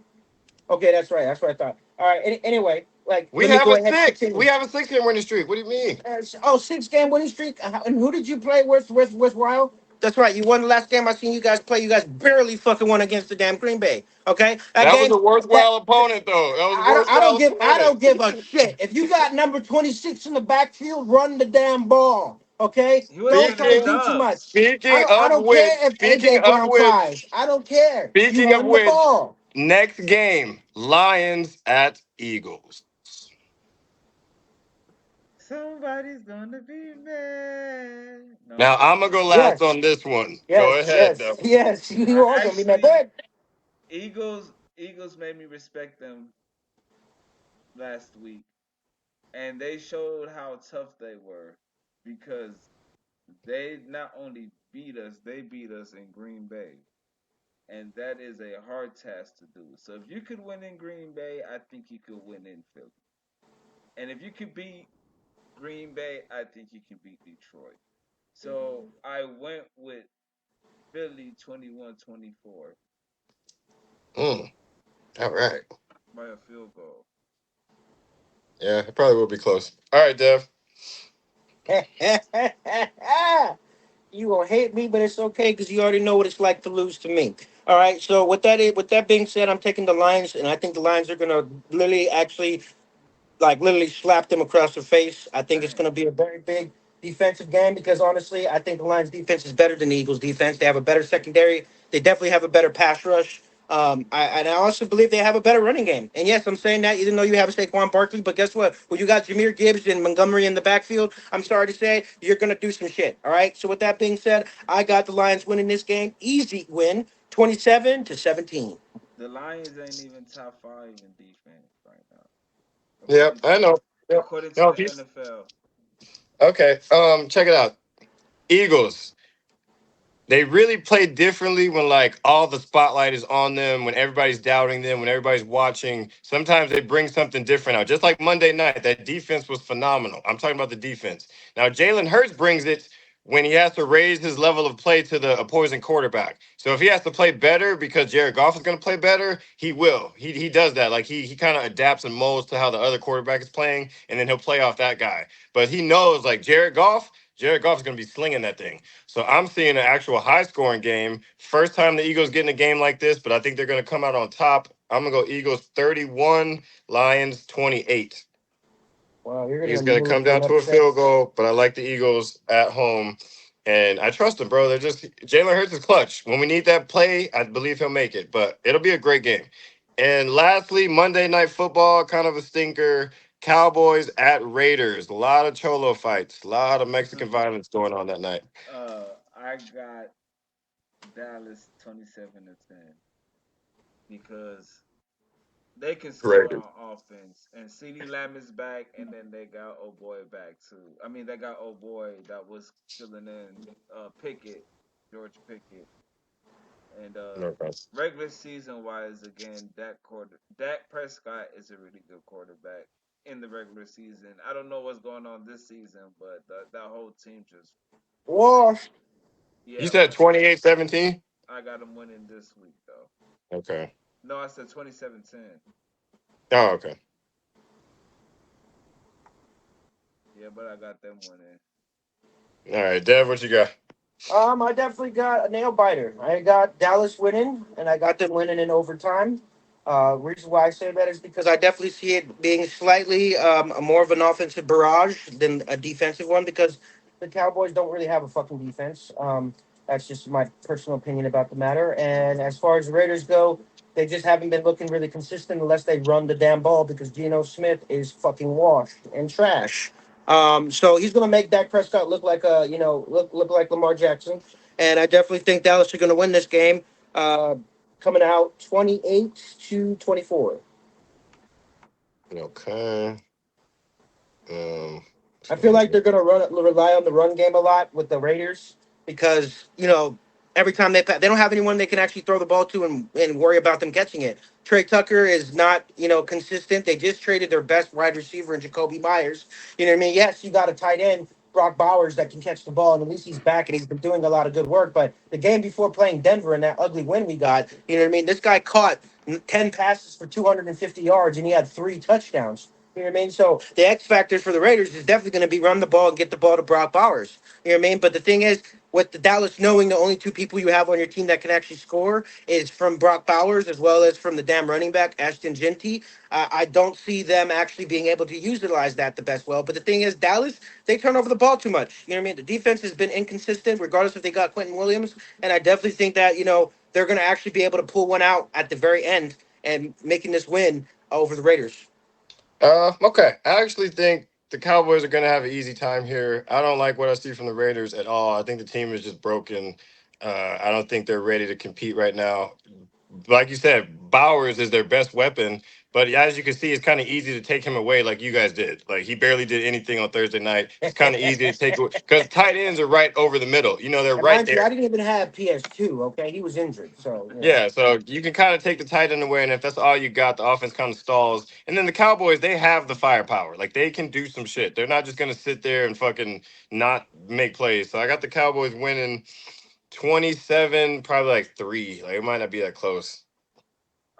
Okay, that's right. That's what I thought. All right. Anyway, like, We let me have go a ahead and six. We continue. have a 6 game winning streak. What do you mean? 6 game winning streak. And who did you play with Wild? That's right. You won the last game I seen you guys play. You guys barely fucking won against the damn Green Bay. Okay, that That was game. a That worthwhile opponent, though. That was a worthwhile I opponent. don't give a shit. If you got number 26 in the backfield, run the damn ball. Okay, He wasn't don't even try to in Speaking, do too much. dubs. speaking I of don't care which, if AJ Brown cries. I don't care. You speaking of run the which, ball. next game, Lions at Eagles. Somebody's gonna be mad. No, I'm Now just I'm gonna go kidding. last Yes, on this one. Go yes, ahead, yes, though. yes. You I are gonna be mad. Go actually ahead. Eagles made me respect them last week, and they showed how tough they were because they not only beat us, they beat us in Green Bay, and that is a hard task to do. So if you could win in Green Bay, I think you could win in Philly, and if you could beat Green Bay, I think you can beat Detroit. So I went with Philly 21-24 Mm, all right. by a field goal. Yeah, it probably will be close. All right, Dev. You gonna hate me, but it's okay because you already know what it's like to lose to me. All right. So with that being said, I'm taking the Lions, and I think the Lions are gonna literally actually literally slap them across the face. I think it's Dang. going to be a very big defensive game because honestly, I think the Lions defense is better than the Eagles defense. They have a better secondary. They definitely have a better pass rush. I also believe they have a better running game. And yes, I'm saying that even though you have a Saquon Barkley, but guess what? When you got Jameer Gibbs and Montgomery in the backfield, I'm sorry to say, you're going to do some shit. All right. So with that being said, I got the Lions winning this game. Easy win, 27-17. The Lions ain't even top five in defense right now, Yep, I know. Yep. according to No, the he's NFL. okay. Check it out. Eagles. They really play differently when like all the spotlight is on them, when everybody's doubting them, when everybody's watching. Sometimes they bring something different out. Just like Monday night, that defense was phenomenal. I'm talking about the defense. Now Jalen Hurts brings it when he has to raise his level of play to the opposing quarterback. So if he has to play better because Jared Goff is going to play better, he will. He does that. Like he kind of adapts and molds to how the other quarterback is playing, and then he'll play off that guy. But he knows like Jared Goff is going to be slinging that thing. So I'm seeing an actual high scoring game. First time the Eagles get in a game like this, but I think they're going to come out on top. I'm going to go Eagles 31, Lions 28. Wow, you're It's going to going to move come to down an to a upset. field goal, but I like the Eagles at home. And I trust them, bro. They're just Jalen Hurts is clutch. When we need that play, I believe he'll make it. But it'll be a great game. And lastly, Monday Night Football, kind of a stinker. Cowboys at Raiders. A lot of cholo fights, a lot of Mexican violence going on that night. I got Dallas 27-10 because They can score Raiders. on offense, and CD Lamb is back, and then they got old boy back too. I mean, they got old boy that was filling in Pickett, George Pickett, and Okay. regular season wise, again, Dak Prescott is a really good quarterback in the regular season. I don't know what's going on this season, but that whole team just Wash. You yeah. said 28-17? I got them winning this week though. Okay. No, I said 27-10. Oh, okay. Yeah, but I got them winning. All right, Dev, what you got? I definitely got a nail biter. I got Dallas winning, and I got them winning in overtime. Reason why I say that is because I definitely see it being slightly more of an offensive barrage than a defensive one because the Cowboys don't really have a fucking defense. That's just my personal opinion about the matter. And as far as the Raiders go, they just haven't been looking really consistent unless they run the damn ball because Geno Smith is fucking washed and trash. So he's going to make Dak Prescott look like look like Lamar Jackson, and I definitely think Dallas are going to win this game, uh, coming out 28-24. Okay. Um, I feel like they're going to rely on the run game a lot with the Raiders because every time they don't have anyone they can actually throw the ball to and worry about them catching it. Trey Tucker is not consistent. They just traded their best wide receiver in Jacoby Myers. You know what I mean? Yes, you got a tight end. Brock Bowers that can catch the ball, and at least he's back and he's been doing a lot of good work. But the game before playing Denver and that ugly win we got, you know what I mean? This guy caught 10 passes for 250 yards and he had 3 touchdowns. You know what I mean? So the X factor for the Raiders is definitely going to be run the ball and get the ball to Brock Bowers. You know what I mean? But the thing is, with the Dallas knowing the only 2 people you have on your team that can actually score is from Brock Bowers as well as from the damn running back Ashton Genty. I don't see them actually being able to utilize that the best well. But the thing is, Dallas, they turn over the ball too much. You know what I mean? The defense has been inconsistent, regardless if they got Quentin Williams. And I definitely think that they're going to actually be able to pull one out at the very end and making this win over the Raiders. okay. I actually think the Cowboys are going to have an easy time here. I don't like what I see from the Raiders at all. I think the team is just broken. I don't think they're ready to compete right now. Like you said, Bowers is their best weapon, but as you can see, it's kind of easy to take him away like you guys did. Like he barely did anything on Thursday night. It's kind of easy to take away because tight ends are right over the middle. They're And right mind you, there. I didn't even have PS2. Okay, he was injured, so Yeah, so you can kind of take the tight end away, and if that's all you got, the offense kind of stalls. And then the Cowboys, they have the firepower. Like they can do some shit. They're not just gonna sit there and fucking not make plays. So I got the Cowboys winning 27, probably like 3. Like it might not be that close.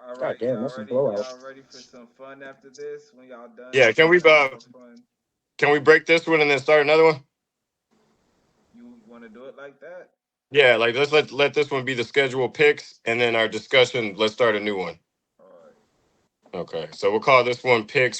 All God right, damn, that's a blowout. y'all ready for some fun after this? When y'all done Yeah, can we having your fun, break this one and then start another one? you want to do it like that? Yeah, like let's let this one be the schedule picks, and then our discussion. Let's start a new one. All right. Okay, so we'll call this one picks